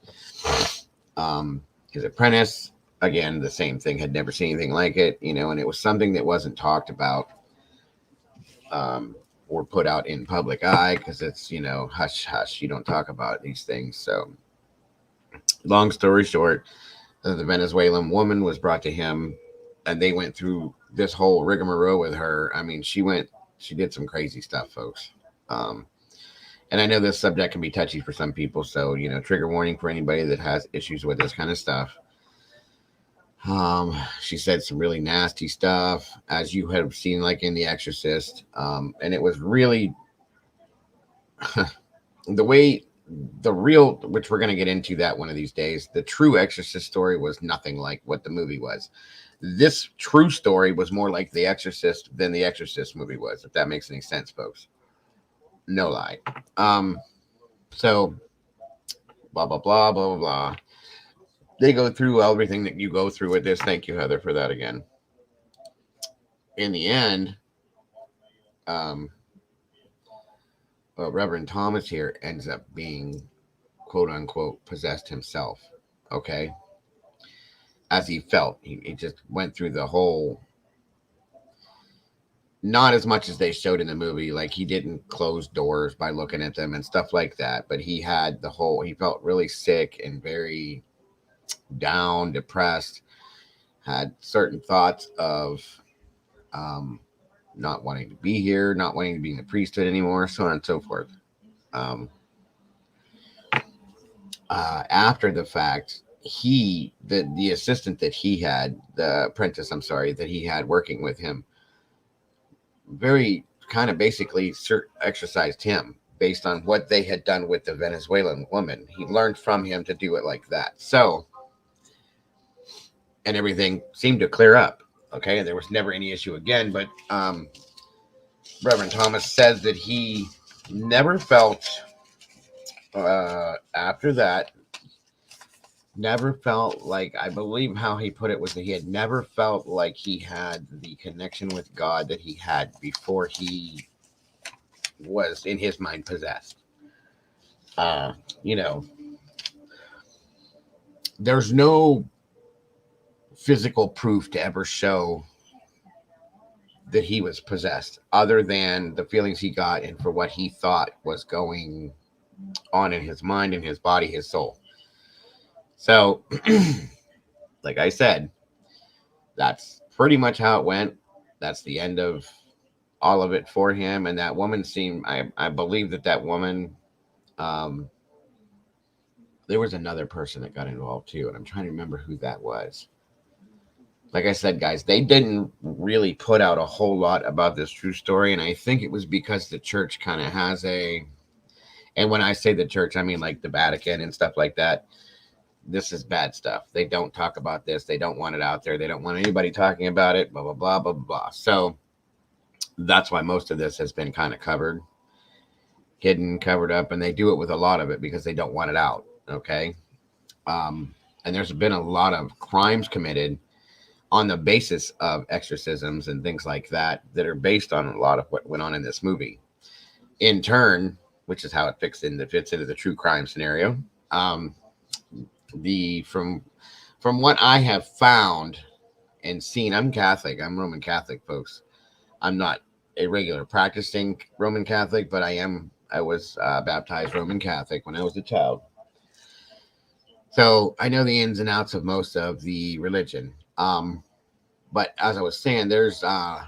His apprentice, again, the same thing, had never seen anything like it, and it was something that wasn't talked about or put out in public eye because it's, hush hush, you don't talk about these things. So long story short, the Venezuelan woman was brought to him, and they went through this whole rigmarole with her. I mean, she did some crazy stuff, folks. And I know this subject can be touchy for some people, so trigger warning for anybody that has issues with this kind of stuff. She said some really nasty stuff, as you have seen, like in The Exorcist, and it was really which we're going to get into that one of these days. The true Exorcist story was nothing like what the movie was. This true story was more like The Exorcist than the Exorcist movie was, if that makes any sense, folks. No lie. So blah blah blah blah blah blah. They go through everything that you go through with this. Thank you, Heather, for that again. In the end, Reverend Thomas here ends up being, quote unquote, possessed himself. Okay. As he felt, he just went through the whole, not as much as they showed in the movie. Like, he didn't close doors by looking at them and stuff like that. But he had he felt really sick and very down, depressed, had certain thoughts of not wanting to be here, not wanting to be in the priesthood anymore, so on and so forth. After the fact, the assistant that he had, the apprentice, that he had working with him, very kind of basically exercised him based on what they had done with the Venezuelan woman. He learned from him to do it like that. So, and everything seemed to clear up. Okay, and there was never any issue again. But Reverend Thomas says that he never felt, after that, like, I believe how he put it was that he had never felt like he had the connection with God that he had before he was, in his mind, possessed. There's no physical proof to ever show that he was possessed other than the feelings he got and for what he thought was going on in his mind, in his body, his soul. So, like I said, that's pretty much how it went. That's the end of all of it for him. And that woman seemed, I believe that woman, there was another person that got involved too, and I'm trying to remember who that was. Like I said, guys, they didn't really put out a whole lot about this true story, and I think it was because the church kind of has and when I say the church, I mean like the Vatican and stuff like that. This is bad stuff. They don't talk about this. They don't want it out there. They don't want anybody talking about it, blah, blah, blah, blah, blah. So That's why most of this has been kind of hidden, covered up, and they do it with a lot of it because they don't want it out. Okay. And there's been a lot of crimes committed on the basis of exorcisms and things like that that are based on a lot of what went on in this movie. In turn, which is how it fits into the true crime scenario. Um, the from what I have found and seen, I'm Catholic. I'm Roman Catholic, folks. I'm not a regular practicing Roman Catholic, but I was baptized Roman Catholic when I was a child. So I know the ins and outs of most of the religion. But as I was saying, there's a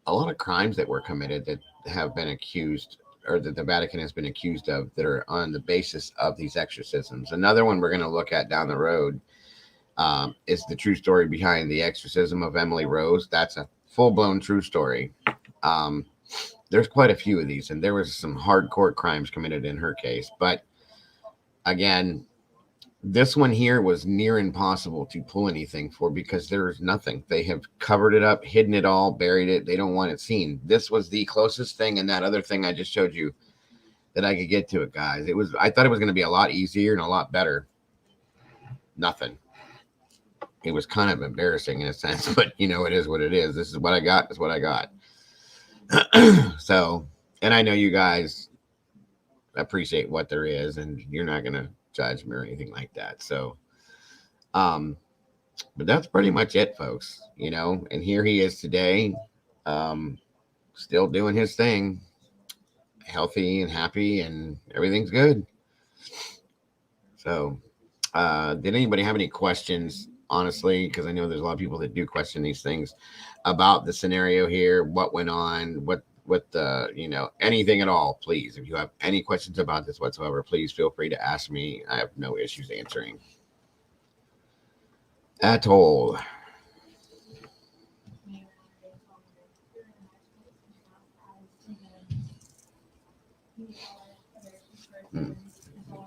lot of crimes that were committed that have been accused, or that the Vatican has been accused of, that are on the basis of these exorcisms. Another one we're going to look at down the road is the true story behind the exorcism of Emily Rose. That's a full-blown true story. Um, there's quite a few of these, and there was some hardcore crimes committed in her case. But again, this one here was near impossible to pull anything for because there's nothing. They have covered it up, hidden it all, buried it. They don't want it seen. This was the closest thing, and that other thing I just showed you, that I could get to it, guys. I thought it was going to be a lot easier and a lot better. Nothing. It was kind of embarrassing in a sense, but it is what it is. This is what I got. Is what I got. So, and I know you guys appreciate what there is, and you're not going to judge me or anything like that. So, but that's pretty much it, folks. And here he is today, still doing his thing, healthy and happy, and everything's good. So, did anybody have any questions? Honestly, because I know there's a lot of people that do question these things about the scenario here, what went on, what the anything at all. Please, if you have any questions about this whatsoever, please feel free to ask me. I have no issues answering at all.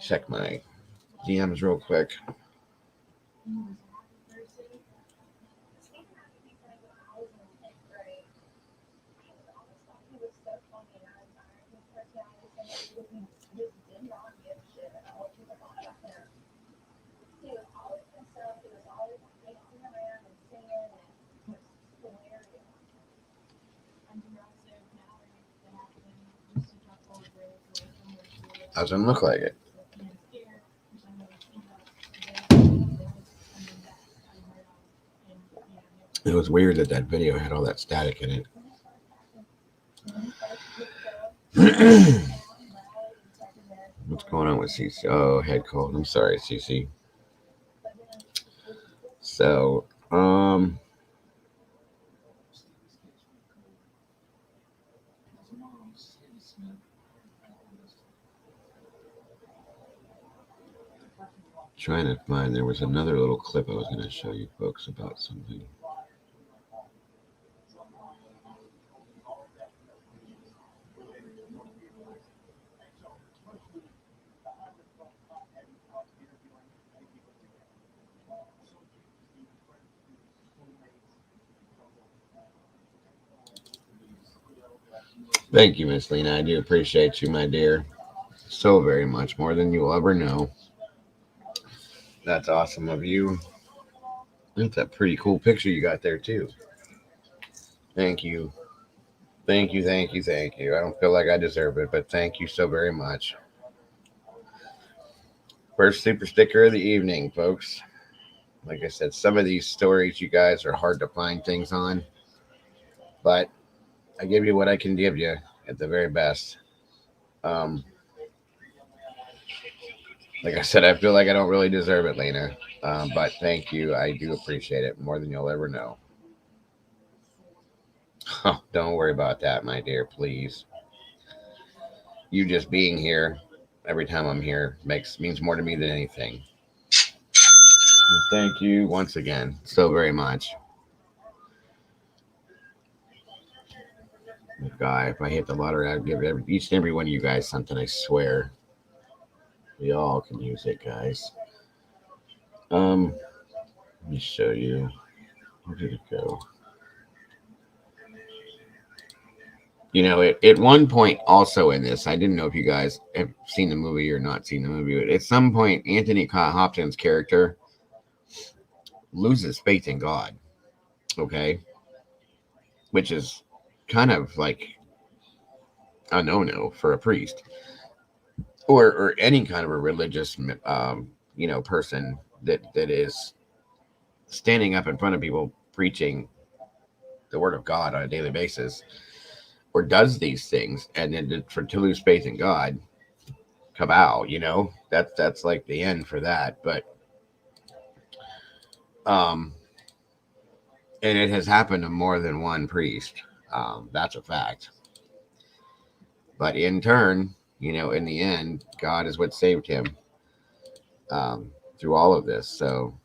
Check my DMs real quick. Doesn't look like it. It was weird that video had all that static in it. What's going on with CC? Oh, head cold. I'm sorry, CC. So, trying to find, there was another little clip I was going to show you folks about something. Thank you, Miss Lena. I do appreciate you, my dear, so very much, more than you'll ever know. That's awesome of you. That's a pretty cool picture you got there, too. Thank you. Thank you, thank you, thank you. I don't feel like I deserve it, but thank you so very much. First super sticker of the evening, folks. Like I said, some of these stories, you guys, are hard to find things on. But I give you what I can give you at the very best. Like I said, I feel like I don't really deserve it, Lena. But thank you. I do appreciate it more than you'll ever know. Oh, don't worry about that, my dear, please. You just being here every time I'm here means more to me than anything. And thank you once again so very much. Guy, if I hit the lottery, I'd give each and every one of you guys something, I swear. We all can use it, guys. Let me show you. Where did it go? You know, at one point also in this, I didn't know if you guys have seen the movie or not seen the movie, but at some point, Anthony Hopkins' character loses faith in God. Okay, which is kind of like a no-no for a priest or any kind of a religious, person that is standing up in front of people preaching the word of God on a daily basis, or does these things, and then to lose faith in God, kabow, that's like the end for that. But and it has happened to more than one priest. That's a fact. But in turn, in the end, God is what saved him through all of this. So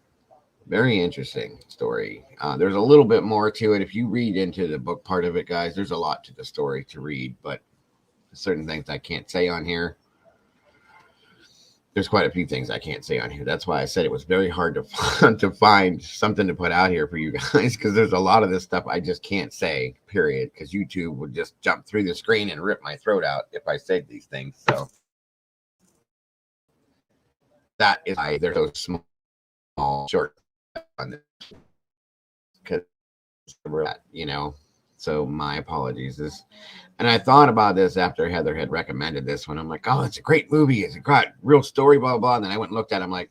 very interesting story. There's a little bit more to it. If you read into the book part of it, guys, there's a lot to the story to read, but certain things I can't say on here. There's quite a few things I can't say on here. That's why I said it was very hard to find something to put out here for you guys, because there's a lot of this stuff I just can't say, period, because YouTube would just jump through the screen and rip my throat out if I said these things. So that is why they're so small, short on this, because so my apologies. And I thought about this after Heather had recommended this one. I'm like, oh, it's a great movie. It's a great real story, blah, blah, blah. And then I went and looked at it. I'm like,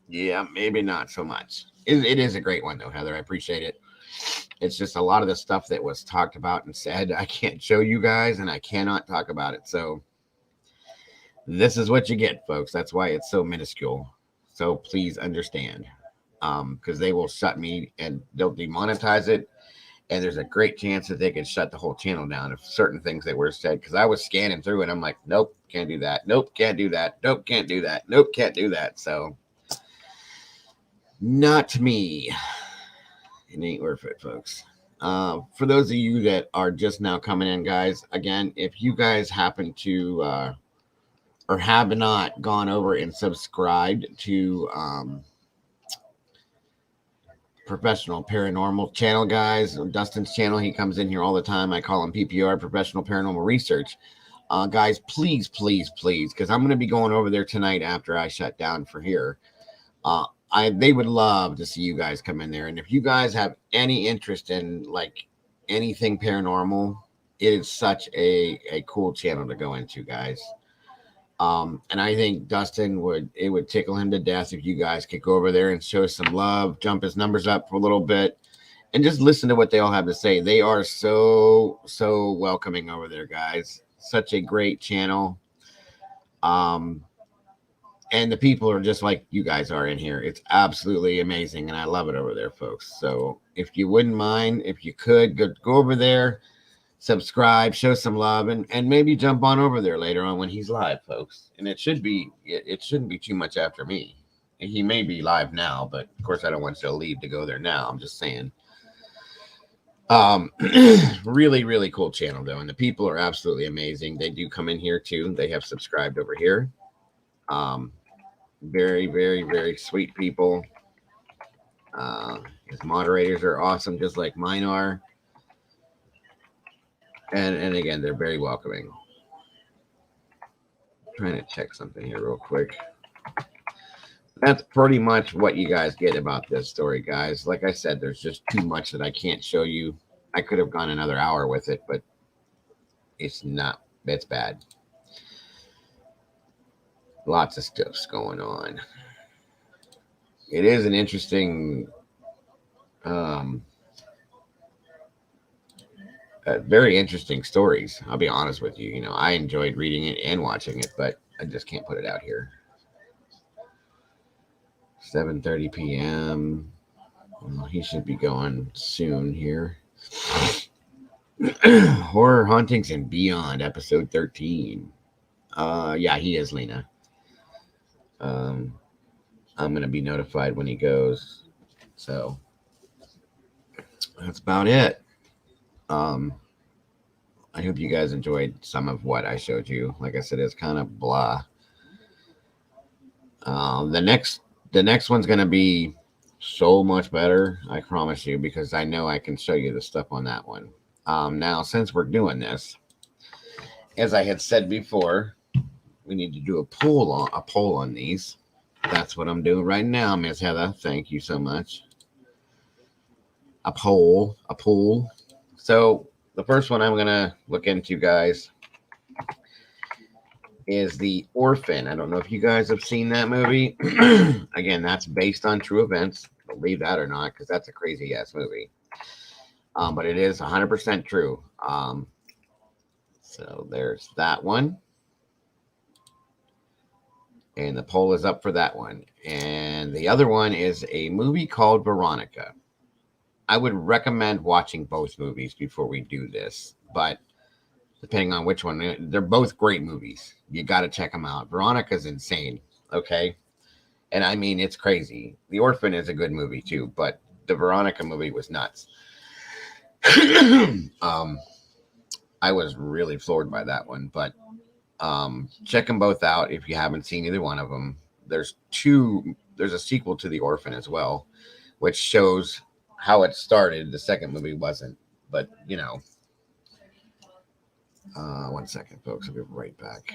yeah, maybe not so much. It is a great one, though, Heather. I appreciate it. It's just a lot of the stuff that was talked about and said, I can't show you guys, and I cannot talk about it. So this is what you get, folks. That's why it's so minuscule. So please understand, because they will shut me and they'll demonetize it. And there's a great chance that they could shut the whole channel down if certain things that were said. Because I was scanning through and I'm like, nope, can't do that. Nope, can't do that. Nope, can't do that. Nope, can't do that. So, not me. It ain't worth it, folks. For those of you that are just now coming in, guys, again, if you guys happen to or have not gone over and subscribed to Professional Paranormal channel, guys, Dustin's channel, he comes in here all the time. I call him PPR, Professional Paranormal Research. Guys, please, because I'm going to be going over there tonight after I shut down for here. They would love to see you guys come in there. And if you guys have any interest in like anything paranormal, it is such a cool channel to go into, guys. And I think Dustin it would tickle him to death if you guys could go over there and show some love, jump his numbers up for a little bit, and just listen to what they all have to say. They are so welcoming over there, guys. Such a great channel. And the people are just like you guys are in here. It's absolutely amazing, and I love it over there, folks. So if you wouldn't mind, if you could, go over there, subscribe, show some love, and maybe jump on over there later on when he's live, folks. And it shouldn't be too much after me. He may be live now, but of course I don't want you to leave to go there now. I'm just saying. Really cool channel though, and the people are absolutely amazing. They do come in here too. They have subscribed over here. Very sweet people. His moderators are awesome, just like mine are. And again, they're very welcoming. I'm trying to check something here real quick. That's pretty much what you guys get about this story, guys. Like I said, there's just too much that I can't show you. I could have gone another hour with it, but it's bad. Lots of stuff's going on. It is an interesting very interesting stories. I'll be honest with you. I enjoyed reading it and watching it, but I just can't put it out here. 7:30 p.m. Well, he should be going soon here. Horror Hauntings and Beyond, episode 13. Yeah, he is, Lena. I'm gonna be notified when he goes. So that's about it. I hope you guys enjoyed some of what I showed you. Like I said, it's kind of blah. The next one's going to be so much better, I promise you, because I know I can show you the stuff on that one. Now, since we're doing this, as I had said before, we need to do a poll on these. That's what I'm doing right now, Miss Heather. Thank you so much. A poll. So the first one I'm gonna look into, guys, is The Orphan. I don't know if you guys have seen that movie. Again, that's based on true events. Believe that or not, because that's a crazy ass movie. But it is 100% true. So there's that one. And the poll is up for that one. And the other one is a movie called Veronica. I would recommend watching both movies before we do this, but depending on which one, they're both great movies. You got to check them out. Veronica's insane, okay? And I mean, it's crazy. The Orphan is a good movie too, but the Veronica movie was nuts. I was really floored by that one, but check them both out if you haven't seen either one of them. There's a sequel to The Orphan as well, which shows how it started. The second movie wasn't, but you know. 1 second, folks. I'll be right back.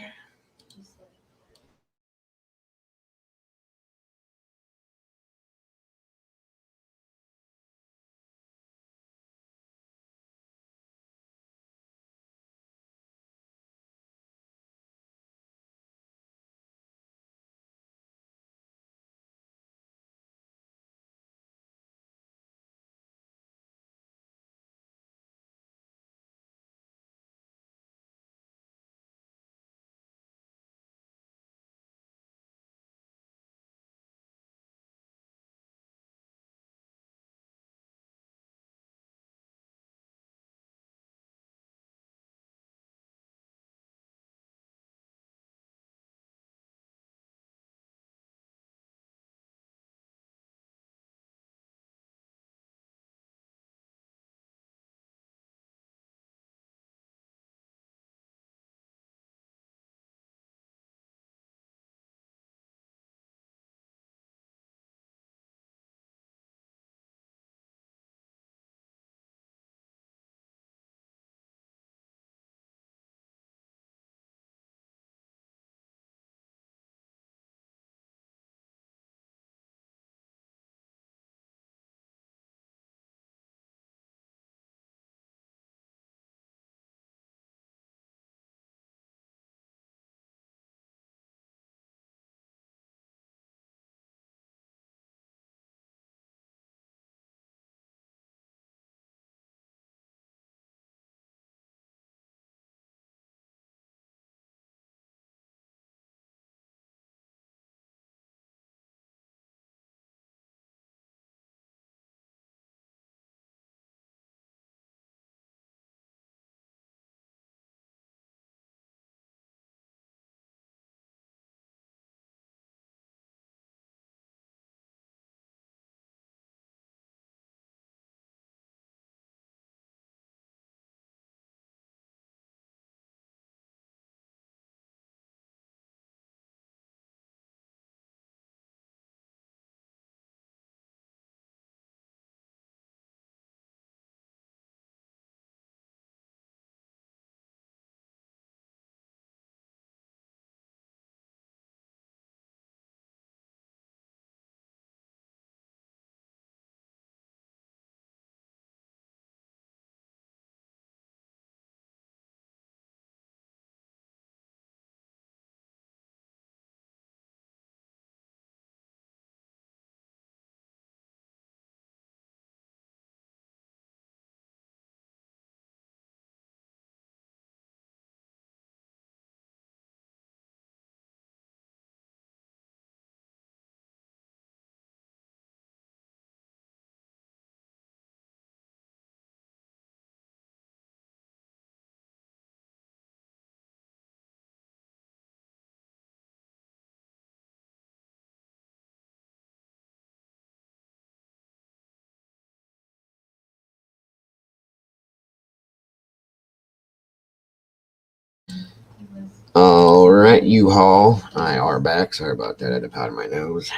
All right, U-Haul. I are back. Sorry about that. I had to powder my nose.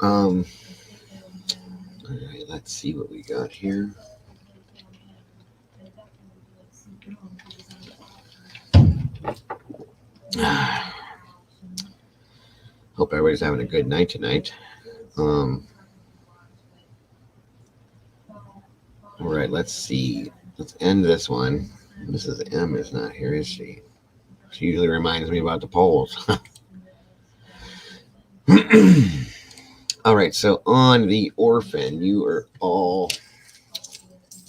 Um, All right, let's see what we got here. Hope everybody's having a good night tonight. All right, let's see. Let's end this one. Mrs. M is not here, is she? She usually reminds me about the polls. All right, so on The Orphan, you are all...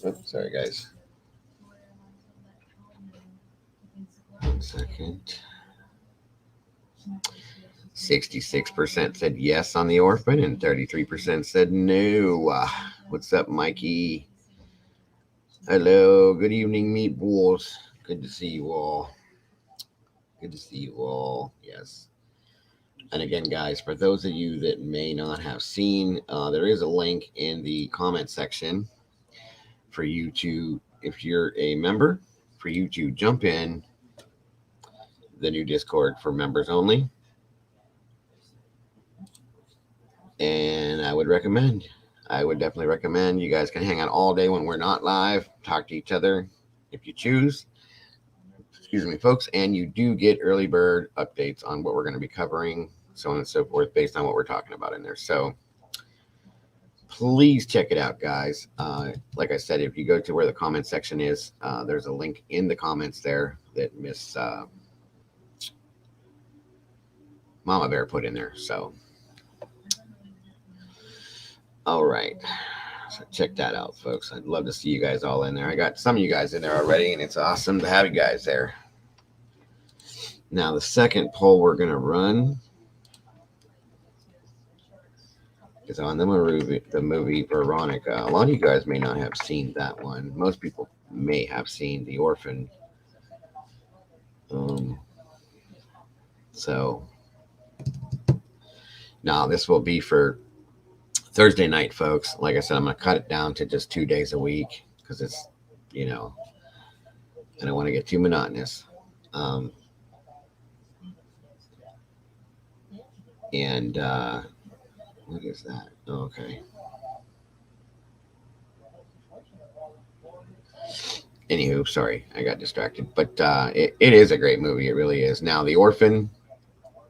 Oh, sorry, guys. 1 second. 66% said yes on The Orphan, and 33% said no. What's up, Mikey? Hello, good evening, meatballs. Good to see you all. Good to see you all. Yes. And again, guys, for those of you that may not have seen, there is a link in the comment section for you to, if you're a member, for you to jump in the new Discord for members only. And I would definitely recommend you guys can hang out all day when we're not live, talk to each other if you choose. Excuse me, folks. And you do get early bird updates on what we're going to be covering, so on and so forth, based on what we're talking about in there. So please check it out, guys. Like I said, if you go to where the comment section is, there's a link in the comments there that Miss Mama Bear put in there. So, all right. So check that out, folks. I'd love to see you guys all in there. I got some of you guys in there already, and it's awesome to have you guys there. Now, the second poll we're going to run is on the movie Veronica. A lot of you guys may not have seen that one. Most people may have seen The Orphan. So now this will be for Thursday night, folks. Like I said, I'm going to cut it down to just 2 days a week because it's, I don't want to get too monotonous. And what is that? Oh, okay. Anywho, sorry, I got distracted. But it is a great movie. It really is. Now, The Orphan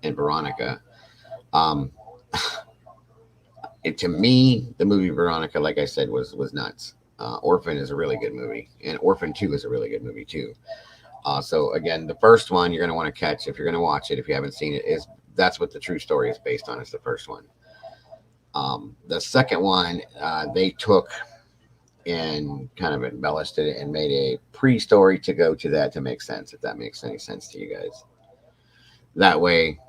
and Veronica. To me, the movie Veronica, like I said, was nuts. Orphan is a really good movie, and Orphan 2 is a really good movie too. So again, the first one you're going to want to catch if you're going to watch it. If you haven't seen it, that's what the true story is based on. Is the first one. The second one they took and kind of embellished it and made a pre-story to go to that to make sense. If that makes any sense to you guys, that way.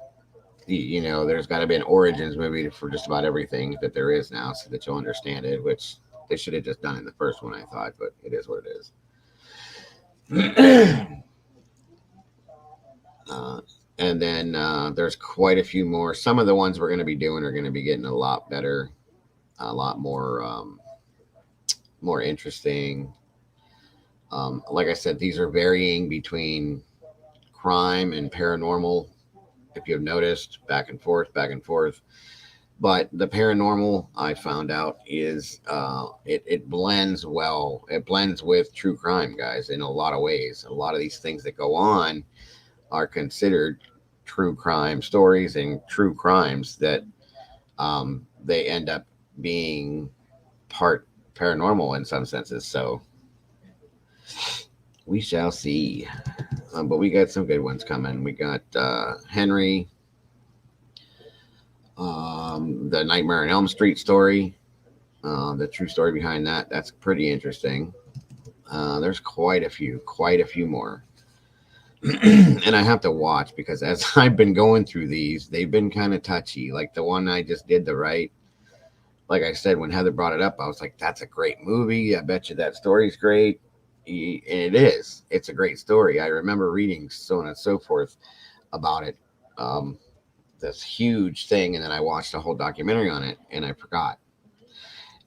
There's got to be an origins movie for just about everything that there is now so that you'll understand it, which they should have just done in the first one, I thought, but it is what it is. And then there's quite a few more. Some of the ones we're going to be doing are going to be getting a lot better, a lot more interesting. Like I said, these are varying between crime and paranormal. If you've noticed, back and forth. But the paranormal, I found out, is it blends well. It blends with true crime, guys, in a lot of ways. A lot of these things that go on are considered true crime stories and true crimes that they end up being part paranormal in some senses. So we shall see. But we got some good ones coming. We got Henry, the Nightmare on Elm Street story, the true story behind that. That's pretty interesting. There's quite a few more. And I have to watch because as I've been going through these, they've been kind of touchy. Like the one I just did, the RITE. Like I said, when Heather brought it up, I was like, that's a great movie. I bet you that story's great. And it is. It's a great story. I remember reading so on and so forth about it. This huge thing. And then I watched a whole documentary on it and I forgot.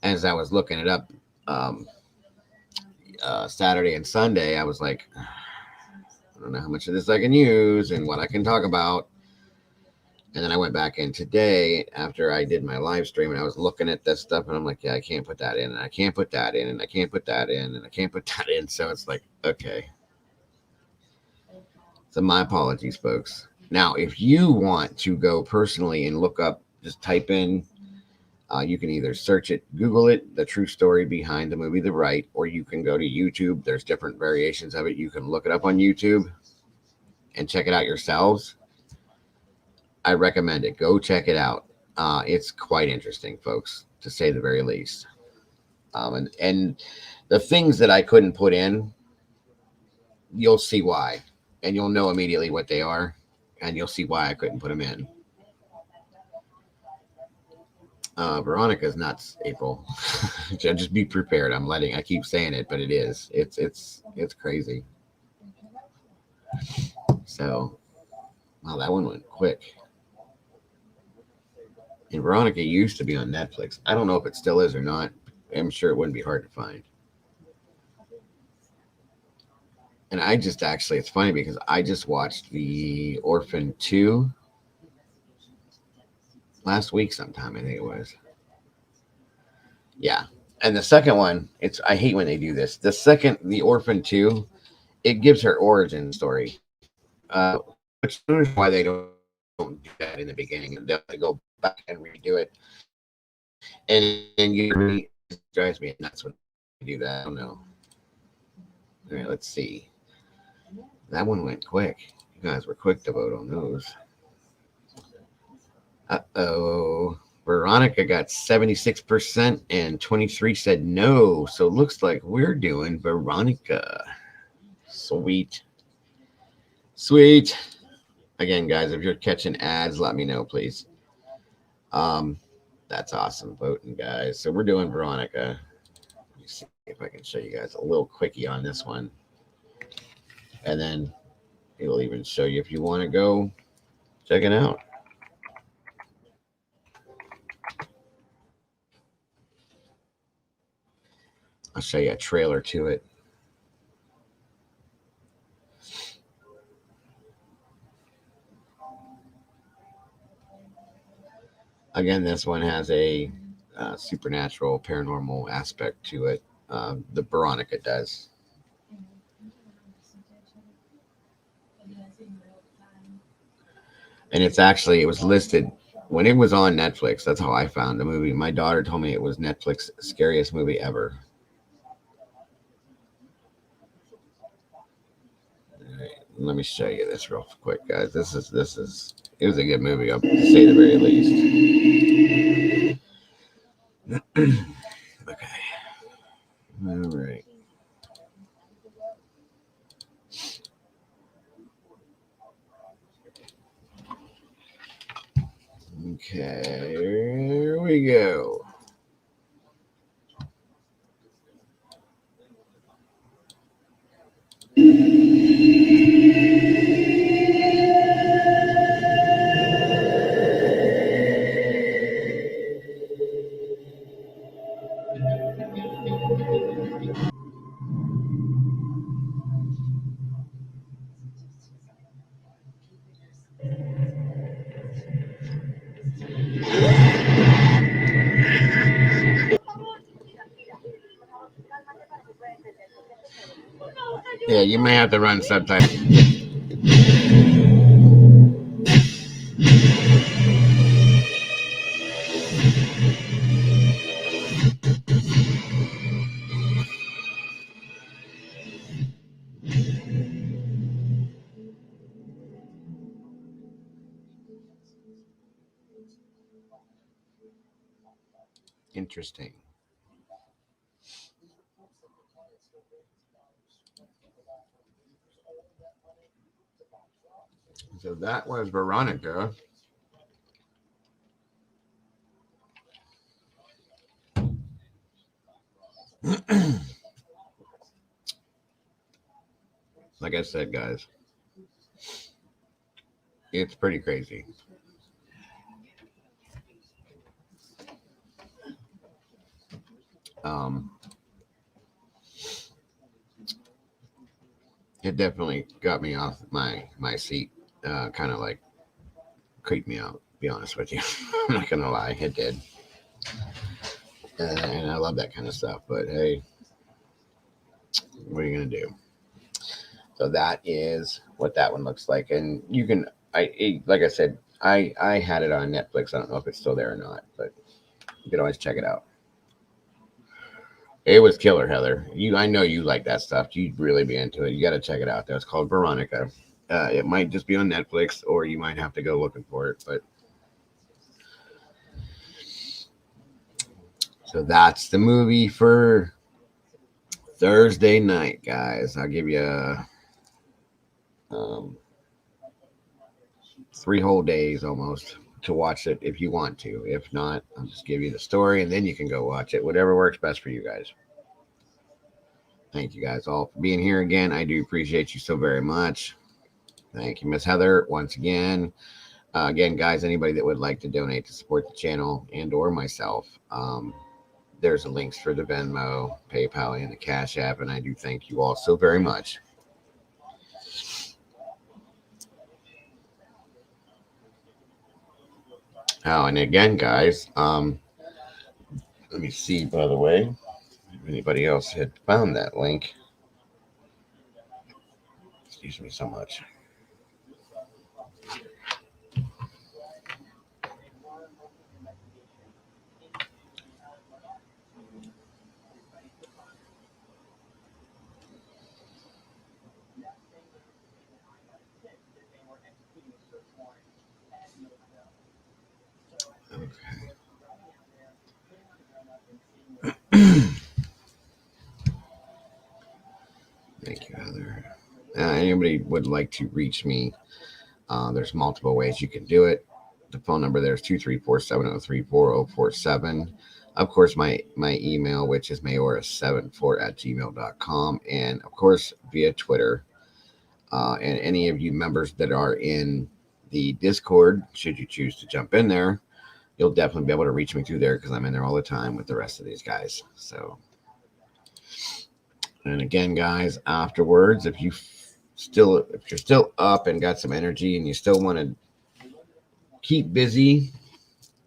As I was looking it up Saturday and Sunday, I was like, I don't know how much of this I can use and what I can talk about. And then I went back in today after I did my live stream and I was looking at this stuff and I'm like, yeah, I can't put that in and I can't put that in and I can't put that in and I can't put that in. So it's like, okay. So my apologies, folks. Now, if you want to go personally and look up, just type in, you can either search it, Google it, the true story behind the movie The Rite, or you can go to YouTube. There's different variations of it. You can look it up on YouTube and check it out yourselves. I recommend it. Go check it out. It's quite interesting, folks, to say the very least. And the things that I couldn't put in, you'll see why, and you'll know immediately what they are, and you'll see why I couldn't put them in. Veronica's nuts, April. Just be prepared. I keep saying it, but it is. It's crazy. So, wow, that one went quick. And Veronica used to be on Netflix. I don't know if it still is or not. I'm sure it wouldn't be hard to find. And I just actually, it's funny because I just watched The Orphan 2 last week sometime, I think it was. Yeah. And the second one, I hate when they do this. The Orphan 2, it gives her origin story. Which is why they don't do that in the beginning. They'll go back and redo it. And it drives me nuts when they do that. I don't know. All right, let's see. That one went quick. You guys were quick to vote on those. Uh-oh. Veronica got 76% and 23 said no. So it looks like we're doing Veronica. Sweet. Sweet. Again, guys, if you're catching ads, let me know, please. That's awesome voting, guys. So we're doing Veronica. Let me see if I can show you guys a little quickie on this one. And then it'll even show you if you want to go check it out. I'll show you a trailer to it. Again, this one has a supernatural, paranormal aspect to it. The Veronica does. And it was listed when it was on Netflix. That's how I found the movie. My daughter told me it was Netflix's scariest movie ever. All right, let me show you this real quick, guys. It was a good movie, to say the very least. Okay. All right. Okay, here we go. Yeah, you may have to run subtitles. Interesting. So that was Veronica. Like I said, guys, it's pretty crazy. It definitely got me off my seat, kind of like creeped me out, to be honest with you. I'm not gonna lie, it did. And I love that kind of stuff, but hey, what are you gonna do? So that is what that one looks like, and you can, like I said, I had it on Netflix. I don't know if it's still there or not, but you can always check it out. It was killer, Heather. I know you like that stuff. You'd really be into it. You got to check it out. Though it's called Veronica. It might just be on Netflix, or you might have to go looking for it. But so that's the movie for Thursday night, guys. I'll give you 3 whole days almost to watch it if you want to. If not, I'll just give you the story and then you can go watch it. Whatever works best for you guys. Thank you guys all for being here again. I do appreciate you so very much. Thank you, Miss Heather, once again. Again, guys, anybody that would like to donate to support the channel and or myself, there's the links for the Venmo, PayPal, and the Cash App, and I do thank you all so very much. Oh, and again, guys, let me see, by the way, if anybody else had found that link. Excuse me so much. Thank you, Heather. Anybody would like to reach me, there's multiple ways you can do it. The phone number there is 234-703-4047. Of course, my email, which is mayora74@gmail.com. And of course, via Twitter. And any of you members that are in the Discord, should you choose to jump in there, you'll definitely be able to reach me through there because I'm in there all the time with the rest of these guys. So, and again, guys, afterwards, if you're still up and got some energy and you still want to keep busy,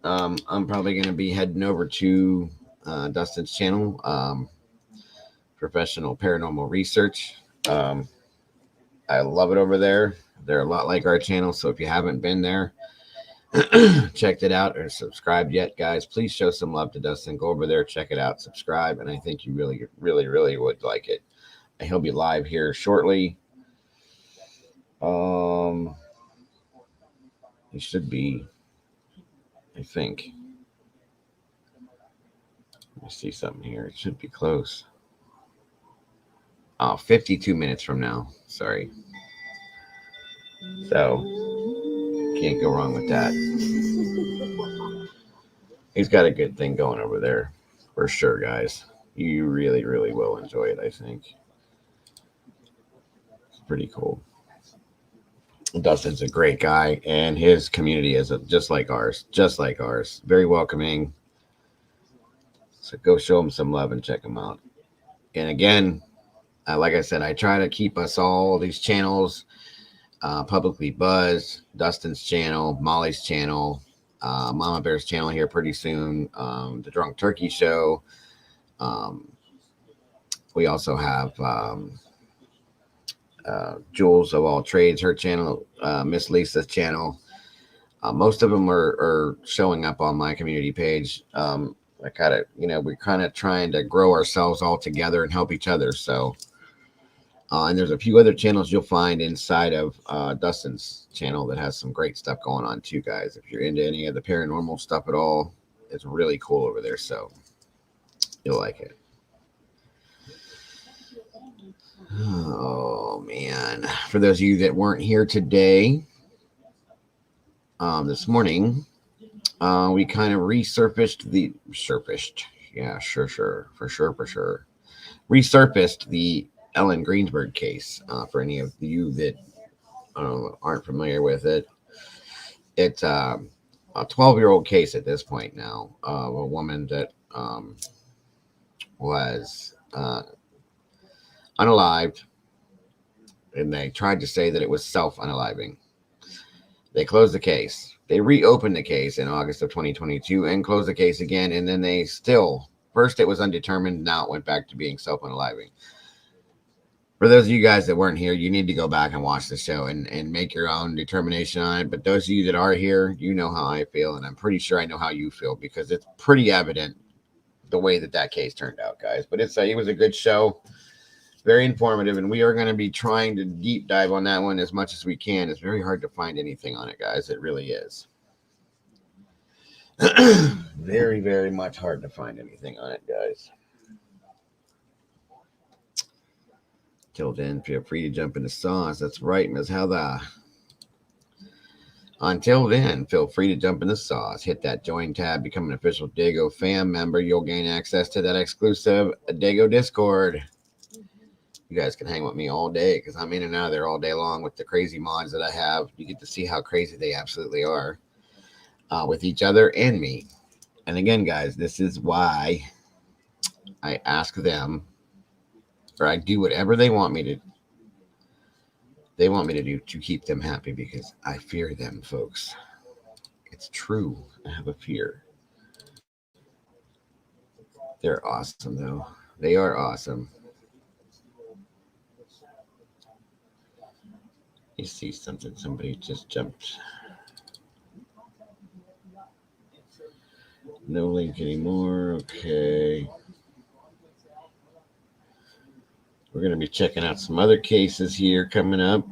I'm probably going to be heading over to Dustin's channel, Professional Paranormal Research. I love it over there. They're a lot like our channel, so if you haven't been there, checked it out or subscribed yet, guys, please show some love to Dustin. Go over there, check it out, subscribe, and I think you really, really, really would like it. He'll be live here shortly. It should be, I think. Let me see something here. It should be close. 52 minutes from now. Sorry. So, can't go wrong with that. He's got a good thing going over there. For sure, guys. You really, really will enjoy it, I think. It's pretty cool. Dustin's a great guy, and his community is just like ours. Just like ours. Very welcoming. So go show him some love and check him out. And again, like I said, I try to keep us all, these channels, publicly buzzed. Dustin's channel, Molly's channel, Mama Bear's channel here pretty soon, the Drunk Turkey Show. We also have Jules of All Trades, her channel, Miss Lisa's channel. Most of them are showing up on my community page. We're kind of trying to grow ourselves all together and help each other. So, and there's a few other channels you'll find inside of Dustin's channel that has some great stuff going on too, guys. If you're into any of the paranormal stuff at all, it's really cool over there. So you'll like it. Oh man! For those of you that weren't here today, this morning, we kind of resurfaced the Ellen Greensburg case. For any of you that aren't familiar with it, it's a 12-year-old case at this point now of a woman that was unalived, and they tried to say that it was self-unaliving. They closed the case. They reopened the case in August of 2022 and closed the case again. And then they still, first it was undetermined. Now it went back to being self-unaliving. For those of you guys that weren't here, you need to go back and watch the show and make your own determination on it. But those of you that are here, you know how I feel. And I'm pretty sure I know how you feel because it's pretty evident the way that case turned out, guys. But it was a good show. Very informative, and we are going to be trying to deep dive on that one as much as we can. It's very hard to find anything on it, guys. It really is. Very, very much hard to find anything on it, guys. Till then, feel free to jump into sauce. That's right, Ms. Heather. Until then, feel free to jump in the sauce. Hit that join tab, become an official Dago fam member. You'll gain access to that exclusive Dago Discord. You guys can hang with me all day because I'm in and out of there all day long with the crazy mods that I have. You get to see how crazy they absolutely are with each other and me. And again, guys, this is why I ask them, or I do whatever they want me to. They want me to do to keep them happy because I fear them, folks. It's true. I have a fear. They're awesome, though. They are awesome. You see something? Somebody just jumped. No link anymore. Okay. We're going to be checking out some other cases here coming up.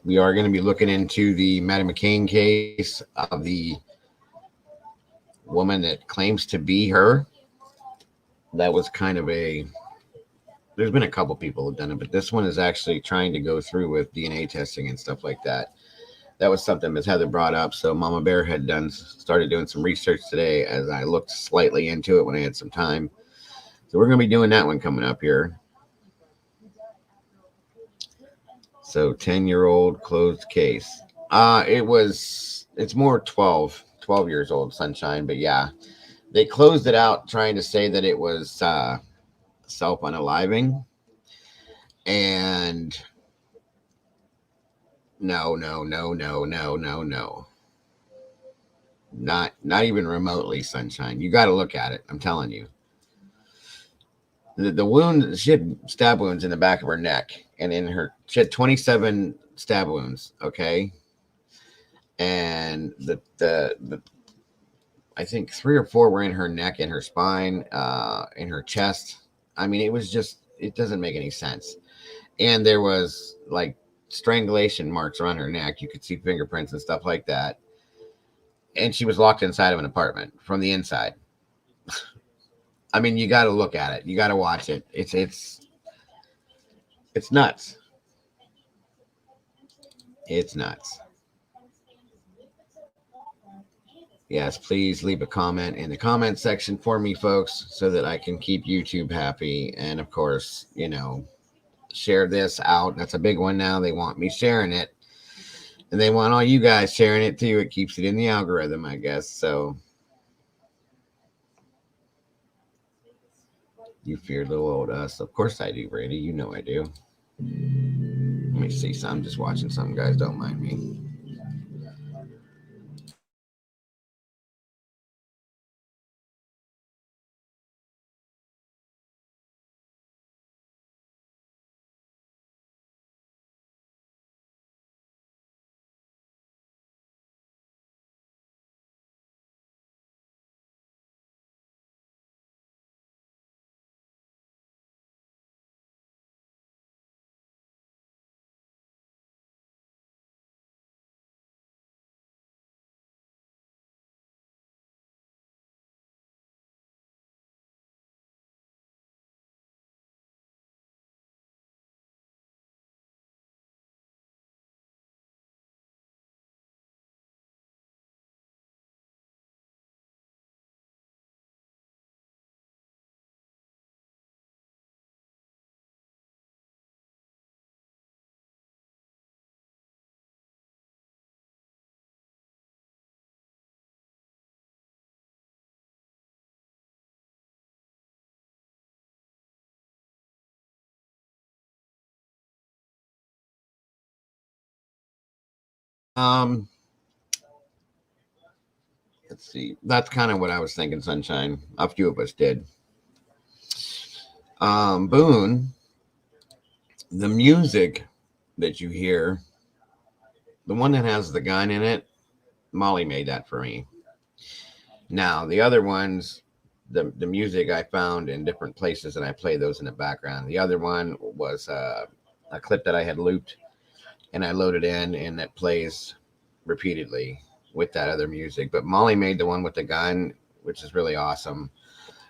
We are going to be looking into the Maddie McCain case of the woman that claims to be her. That was kind of there's been a couple people who've done it, but this one is actually trying to go through with DNA testing and stuff like that. That was something Ms. Heather brought up. So Mama Bear had started doing some research today as I looked slightly into it when I had some time. So we're going to be doing that one coming up here. So 10-year-old closed case. It's more 12 years old, Sunshine. But yeah, they closed it out trying to say that it was self-unaliving. And no. Not even remotely, Sunshine. You got to look at it. I'm telling you. The wound, she had stab wounds in the back of her neck and she had 27 stab wounds. Okay. And the I think 3 or 4 were in her neck, in her spine, in her chest. I mean, it doesn't make any sense. And there was like strangulation marks around her neck. You could see fingerprints and stuff like that. And she was locked inside of an apartment from the inside. I mean, you got to look at it. You got to watch it. It's nuts. It's nuts. Yes, please leave a comment in the comment section for me, folks, so that I can keep YouTube happy. And of course, share this out. That's a big one now. They want me sharing it. And they want all you guys sharing it too. It keeps it in the algorithm, I guess. So you fear little old us. Of course I do, Brady. You know I do. Let me see. So I'm just watching something, guys. Don't mind me. Um, let's see. That's kind of what I was thinking, Sunshine. A few of us did. Boone, the music that you hear, the one that has the gun in it, Molly made that for me. Now, the other ones, the music I found in different places, and I play those in the background. The other one was a clip that I had looped, and I loaded in, and it plays repeatedly with that other music. But Molly made the one with the gun, which is really awesome.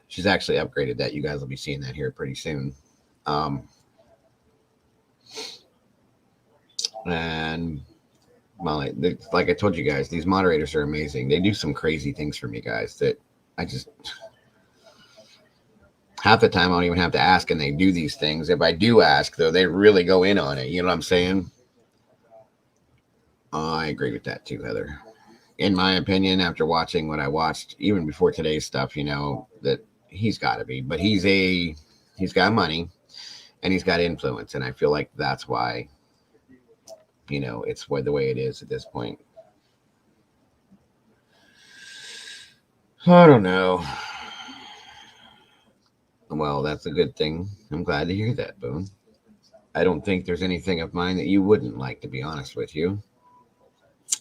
She's actually upgraded that. You guys will be seeing that here pretty soon. And Molly, like I told you guys, these moderators are amazing. They do some crazy things for me, guys, that I just half the time I don't even have to ask, and they do these things. If I do ask, though, they really go in on it. You know what I'm saying? I agree with that too, Heather. In my opinion, after watching what I watched, even before today's stuff, that he's got to be. But he's got money, and he's got influence, and I feel like that's why, it's the way it is at this point. I don't know. Well, that's a good thing. I'm glad to hear that, Boone. I don't think there's anything of mine that you wouldn't like, to be honest with you.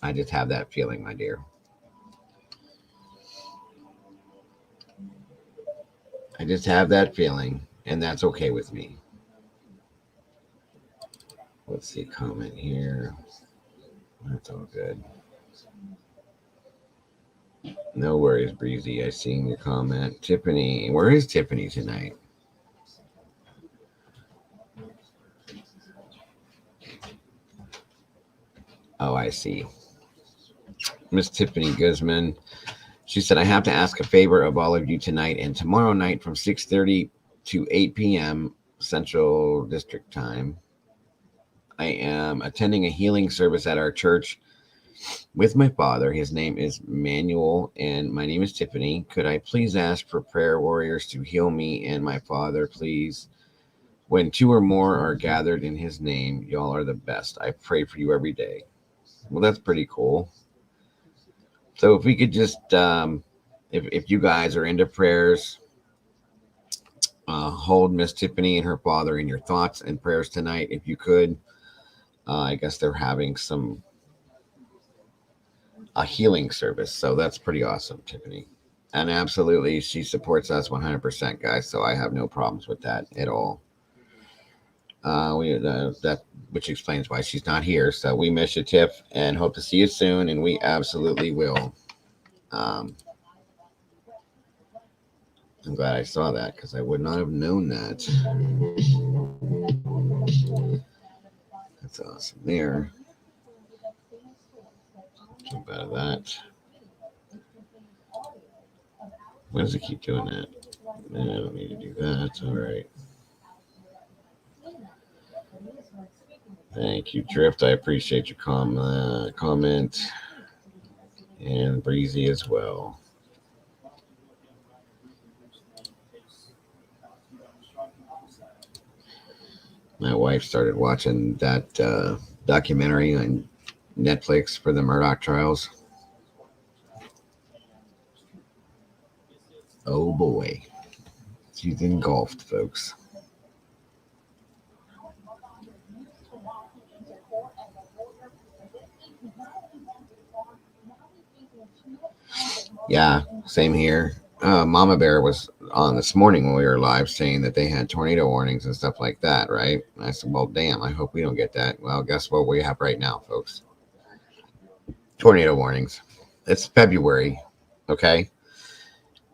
I just have that feeling, my dear. I just have that feeling, and that's okay with me. Let's see a comment here. That's all good. No worries, Breezy. I seen your comment. Tiffany, where is Tiffany tonight? Oh, I see. Miss Tiffany Guzman. She said, I have to ask a favor of all of you tonight and tomorrow night from 6:30 to 8 p.m. Central District Time. I am attending a healing service at our church with my father. His name is Manuel, and my name is Tiffany. Could I please ask for prayer warriors to heal me and my father, please? When 2 or more are gathered in his name, y'all are the best. I pray for you every day. Well, that's pretty cool. So if we could just, if you guys are into prayers, hold Miss Tiffany and her father in your thoughts and prayers tonight, if you could. I guess they're having a healing service, so that's pretty awesome, Tiffany. And absolutely, she supports us 100%, guys. So I have no problems with that at all. That which explains why she's not here. So we miss you, Tiff, and hope to see you soon. And we absolutely will. I'm glad I saw that because I would not have known that. That's awesome there. Jump out of that. Why does it keep doing that? I don't need to do that. All right. Thank you, Drift. I appreciate your comment. And Breezy as well. My wife started watching that documentary on Netflix for the Murdoch trials. Oh boy. She's engulfed, folks. Yeah, same here. Mama Bear was on this morning when we were live saying that they had tornado warnings and stuff like that, right? And I said, well, damn, I hope we don't get that. Well, guess what we have right now, folks? Tornado warnings. It's February, okay?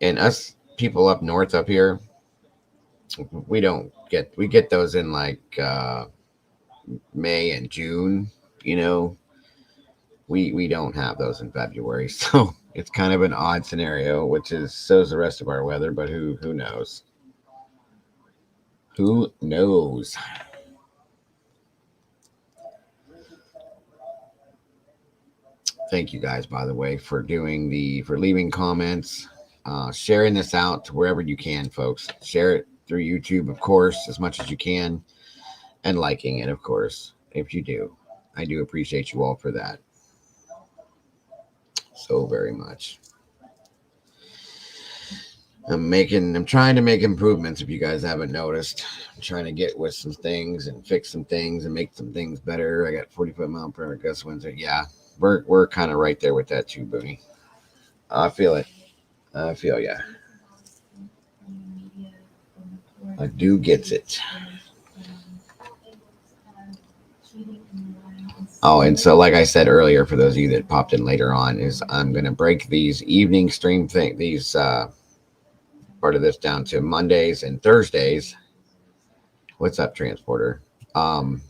And us people up north up here, we get those in like May and June, we don't have those in February. So it's kind of an odd scenario, which is so's the rest of our weather, but who knows? Who knows? Thank you guys, by the way, for leaving comments, sharing this out to wherever you can, folks. Share it through YouTube, of course, as much as you can, and liking it, of course, if you do. I do appreciate you all for that. so very much. I'm trying to make improvements. If you guys haven't noticed, I'm trying to get with some things and fix some things and make some things better. I got 45-mile-per-hour gust winds. Yeah, we're kind of right there with that too, Booney. I feel it. I feel ya. I do gets it. Oh, and so like I said earlier, for those of you that popped in later on, is I'm gonna break these evening stream these part of this down to Mondays and Thursdays. What's up, transporter? Um,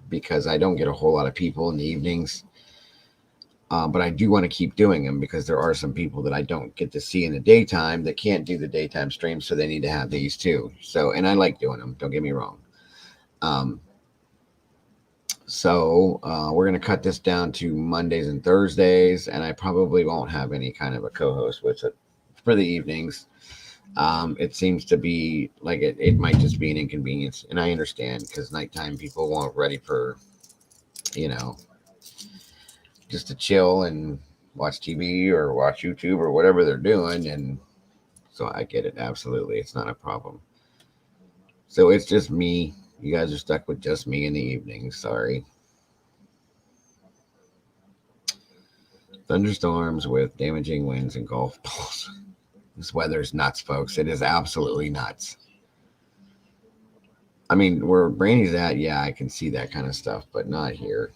because I don't get a whole lot of people in the evenings. But I do want to keep doing them because there are some people that I don't get to see in the daytime that can't do the daytime streams, so they need to have these too. So, and I like doing them. Don't get me wrong. We're going to cut this down to Mondays and Thursdays, and I probably won't have any kind of a co-host with it for the evenings. It seems to be like it might just be an inconvenience, and I understand because nighttime people weren't ready for, just to chill and watch TV or watch YouTube or whatever they're doing. And so I get it. Absolutely. It's not a problem. So it's just me. You guys are stuck with just me in the evening. Sorry. Thunderstorms with damaging winds and golf balls. This weather's nuts, folks. It is absolutely nuts. I mean, where Brandy's at, yeah, I can see that kind of stuff, but not here.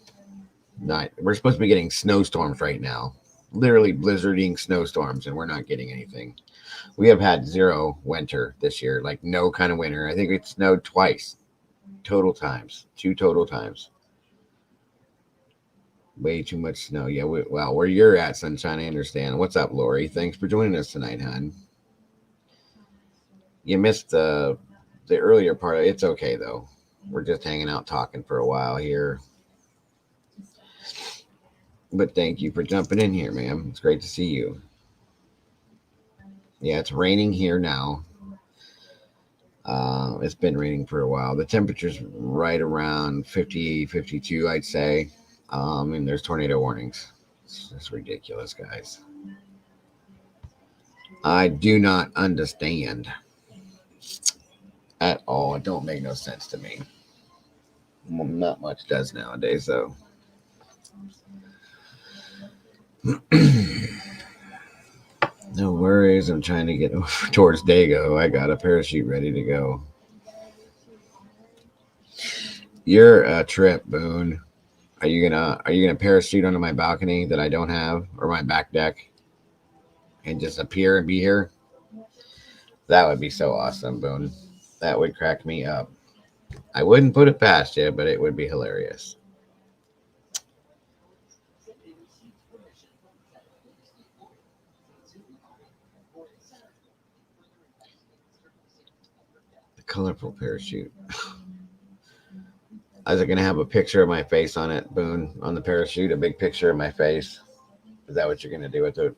We're supposed to be getting snowstorms right now, literally blizzarding snowstorms, and we're not getting anything. We have had zero winter this year, like no kind of winter. I think it snowed twice, two total times. Way too much snow. Yeah, well, where you're at, sunshine, I understand. What's up, Lori? Thanks for joining us tonight, hon. You missed the earlier part. It's okay though. We're just hanging out talking for a while here. But thank you for jumping in here, ma'am. It's great to see you. Yeah, it's raining here now. It's been raining for a while. The temperature's right around 50, 52, I'd say. And there's tornado warnings. It's ridiculous, guys. I do not understand at all. It don't make no sense to me. Well, not much does nowadays, though. No worries. I'm trying to get over towards Dago. I got a parachute ready to go. You're a trip, Boone. Are you gonna parachute onto my balcony that I don't have, or my back deck, and just appear and be here? That would be so awesome, Boone. That would crack me up. I wouldn't put it past you, but it would be hilarious. The colorful parachute. Is it going to have a picture of my face on it, Boone, on the parachute? A big picture of my face? Is that what you're going to do with it?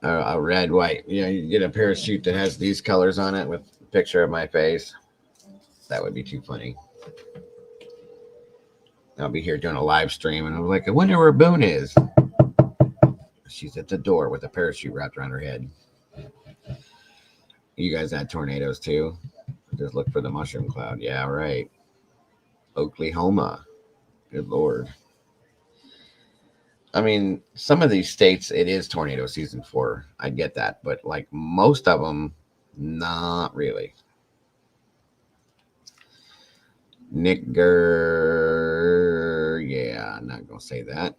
A red, white. You get a parachute that has these colors on it with a picture of my face. That would be too funny. I'll be here doing a live stream, and I'm like, I wonder where Boone is. She's at the door with a parachute wrapped around her head. You guys had tornadoes too? Just look for the mushroom cloud. Yeah, right. Oklahoma. Good Lord. I mean, some of these states, it is tornado season for. I get that. But like most of them, not really. Nigger. Yeah, I'm not going to say that.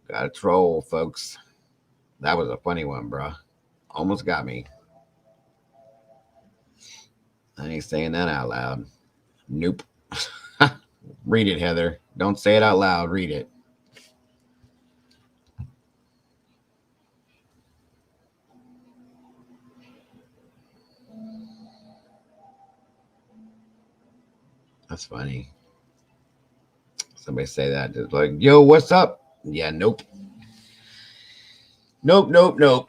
Got a troll, folks. That was a funny one, bruh. Almost got me. I ain't saying that out loud. Nope. Read it, Heather. Don't say it out loud. Read it. That's funny. Somebody say that. Just like, yo, what's up? Yeah, nope. Nope.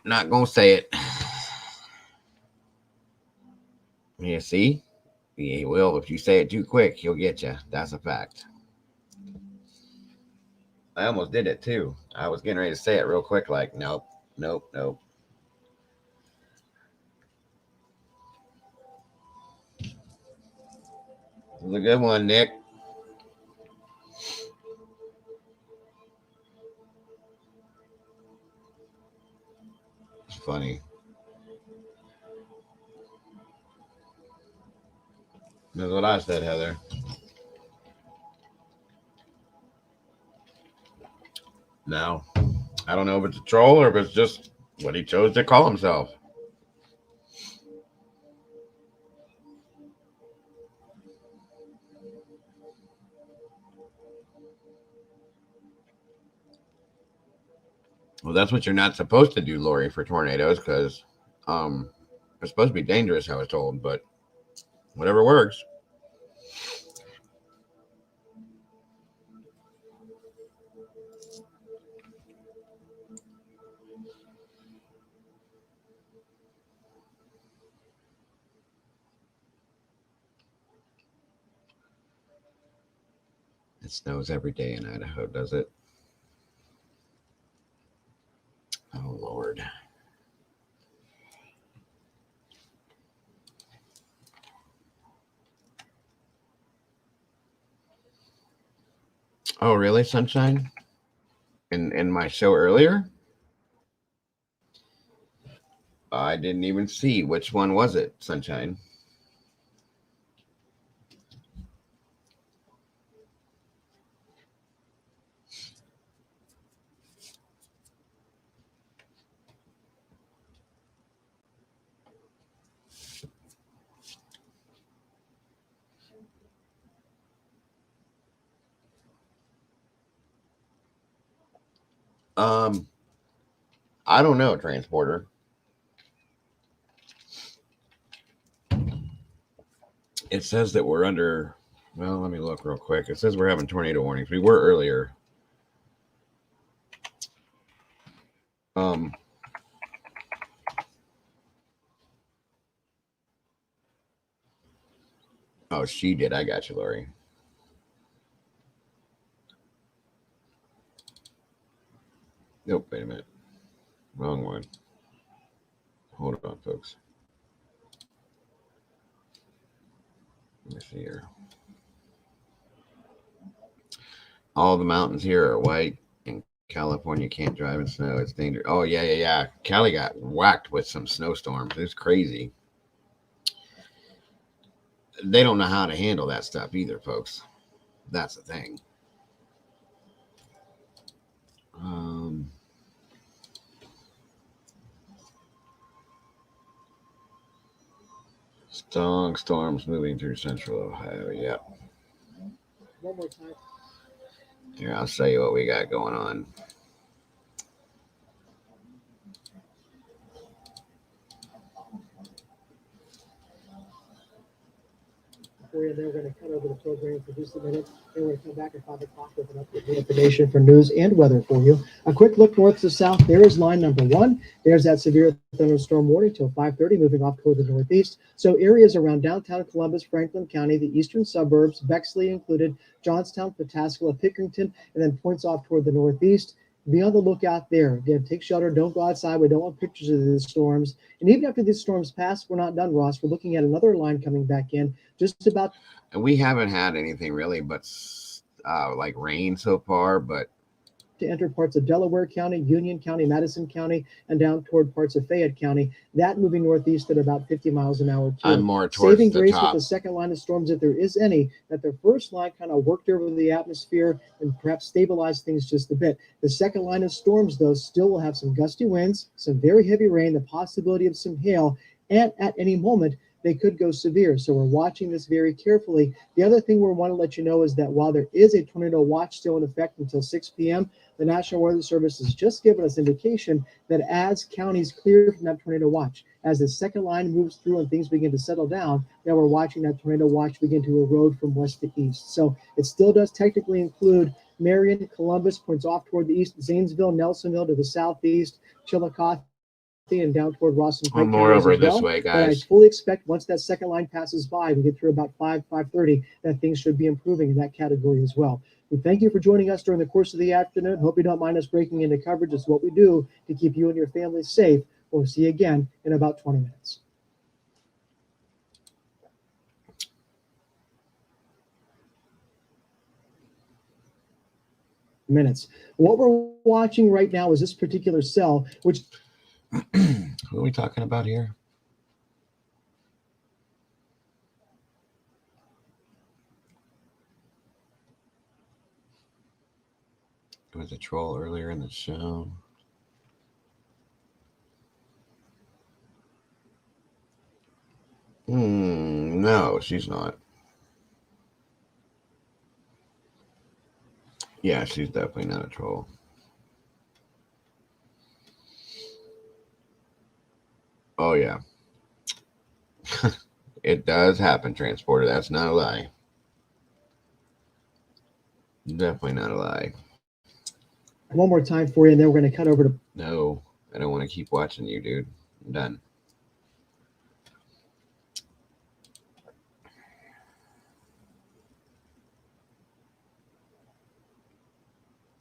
Not going to say it. Yeah, see? Yeah, he will. If you say it too quick, he'll get you. That's a fact. I almost did it too. I was getting ready to say it real quick, like, nope, nope, nope. It was a good one, Nick. It's funny. That's what I said, Heather. Now, I don't know if it's a troll or if it's just what he chose to call himself. Well, that's what you're not supposed to do, Lori, for tornadoes, because um, it's supposed to be dangerous, I was told, but whatever works. It snows every day in Idaho, does it? Oh, Lord. Oh, really, Sunshine? In my show earlier? I didn't even see. Which one was it, Sunshine? Um, I don't know, Transporter. It says that we're under. Well, let me look real quick. It says we're having tornado warnings. We were earlier. Um, oh, she did. I got you, Lori. Nope, wait a minute. Wrong one. Hold on, folks. Let me see here. All the mountains here are white. In California, can't drive in snow. It's dangerous. Oh, yeah, yeah, yeah. Cali got whacked with some snowstorms. It's crazy. They don't know how to handle that stuff either, folks. That's the thing. Strong storms moving through central Ohio. Yep. One more time. Here, I'll show you what we got going on. For you, then we're going to cut over the program for just a minute. Then we're going to come back at 5 o'clock with an update information for news and weather for you. A quick look north to south. There is line number 1. There's that severe thunderstorm warning till 5:30, moving off toward the northeast. So areas around downtown Columbus, Franklin County, the eastern suburbs, Bexley included, Johnstown, Pataskala, Pickerington, and then points off toward the northeast. Be on the lookout there. Again, take shelter. Don't go outside. We don't want pictures of these storms. And even after these storms pass, we're not done, Ross. We're looking at another line coming back in just about. And we haven't had anything really but like rain so far, but to enter parts of Delaware County, Union County, Madison County, and down toward parts of Fayette County. That moving northeast at about 50 miles an hour. Too. I'm more towards saving the grace top. with the second line of storms, if there is any, that the first line kind of worked over the atmosphere and perhaps stabilized things just a bit. The second line of storms, though, still will have some gusty winds, some very heavy rain, the possibility of some hail, and at any moment, they could go severe. So we're watching this very carefully. The other thing we want to let you know is that while there is a tornado watch still in effect until 6 p.m., the National Weather Service has just given us indication that as counties clear from that tornado watch, as the second line moves through and things begin to settle down, now we're watching that tornado watch begin to erode from west to east. So it still does technically include Marion, Columbus, points off toward the east, Zanesville, Nelsonville to the southeast, Chillicothe, and down toward Ross and Pike I'm more counties over as well. this way, But I guys. fully expect once that second line passes by, we get through about 5:30, that things should be improving in that category as well. We thank you for joining us during the course of the afternoon. Hope you don't mind us breaking into coverage. It's what we do to keep you and your family safe. We'll see you again in about 20 minutes. What we're watching right now is this particular cell, which Who are we talking about here? It was a troll earlier in the show. No, she's not. Yeah, she's definitely not a troll. Oh, yeah. It does happen, Transporter. That's not a lie. Definitely not a lie. one more time for you, and then we're going to cut over to... No, I don't want to keep watching you, dude. I'm done.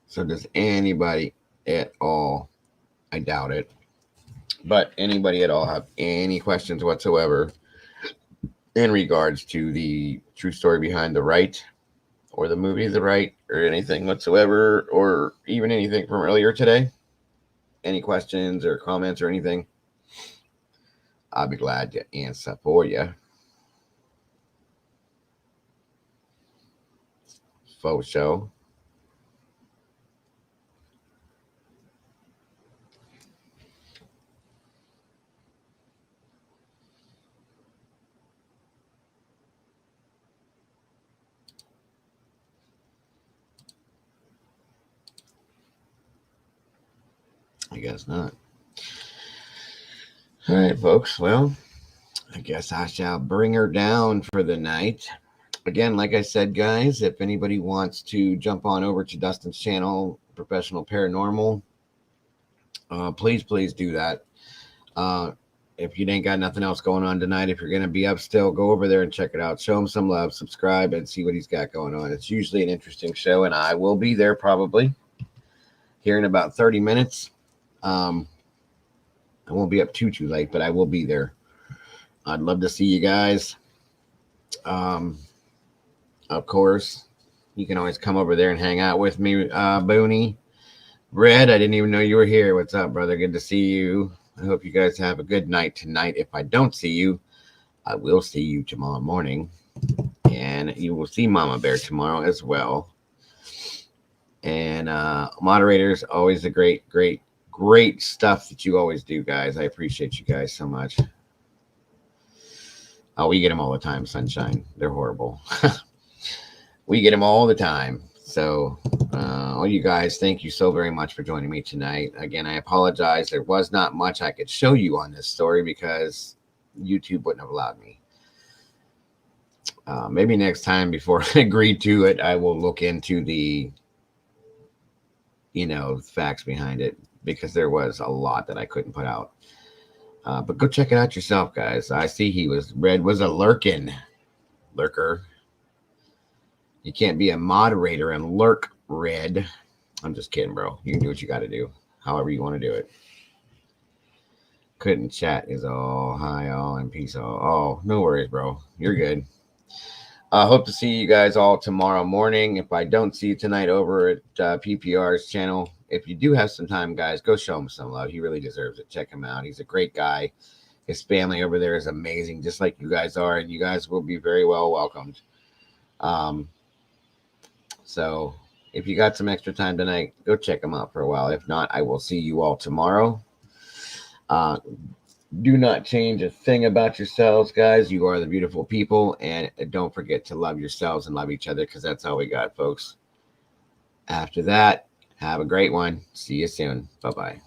So does anybody at all, I doubt it, but anybody at all have any questions whatsoever in regards to the true story behind the RITE or the movie The RITE or anything whatsoever, or even anything from earlier today? Any questions or comments or anything? I'll be glad to answer for you. Faux show. I guess not. All right, folks. Well, I guess I shall bring her down for the night. Again, like I said, guys, if anybody wants to jump on over to Dustin's channel, Professional Paranormal, please do that. If you ain't got nothing else going on tonight, if you're going to be up still, go over there and check it out. Show him some love, subscribe, and see what he's got going on. It's usually an interesting show, and I will be there probably here in about 30 minutes. I won't be up too late, but I will be there. I'd love to see you guys. Of course, you can always come over there and hang out with me, Booney. Red, I didn't even know you were here. What's up, brother? Good to see you. I hope you guys have a good night tonight. If I don't see you, I will see you tomorrow morning. And you will see Mama Bear tomorrow as well. And moderators, always a great stuff that you always do, guys. I appreciate you guys so much. Oh, we get them all the time, Sunshine. They're horrible. We get them all the time. So, all you guys, thank you so very much for joining me tonight. Again, I apologize. There was not much I could show you on this story because YouTube wouldn't have allowed me. Maybe next time, before I agree to it, I will look into the, facts behind it, because there was a lot that I couldn't put out. But go check it out yourself, guys. I see Red was a lurker. You can't be a moderator and lurk, Red. I'm just kidding, bro. You can do what you got to do, however you want to do it. Couldn't chat is all. Hi, all, and peace all. Oh, no worries, bro. You're good. I hope to see you guys all tomorrow morning. If I don't see you tonight over at PPR's channel, if you do have some time, guys, go show him some love. He really deserves it. Check him out. He's a great guy. His family over there is amazing, just like you guys are, and you guys will be very well welcomed. So if you got some extra time tonight, go check him out for a while. If not, I will see you all tomorrow. Do not change a thing about yourselves, guys. You are the beautiful people, and don't forget to love yourselves and love each other, because that's all we got, folks. After that, have a great one. See you soon. Bye-bye.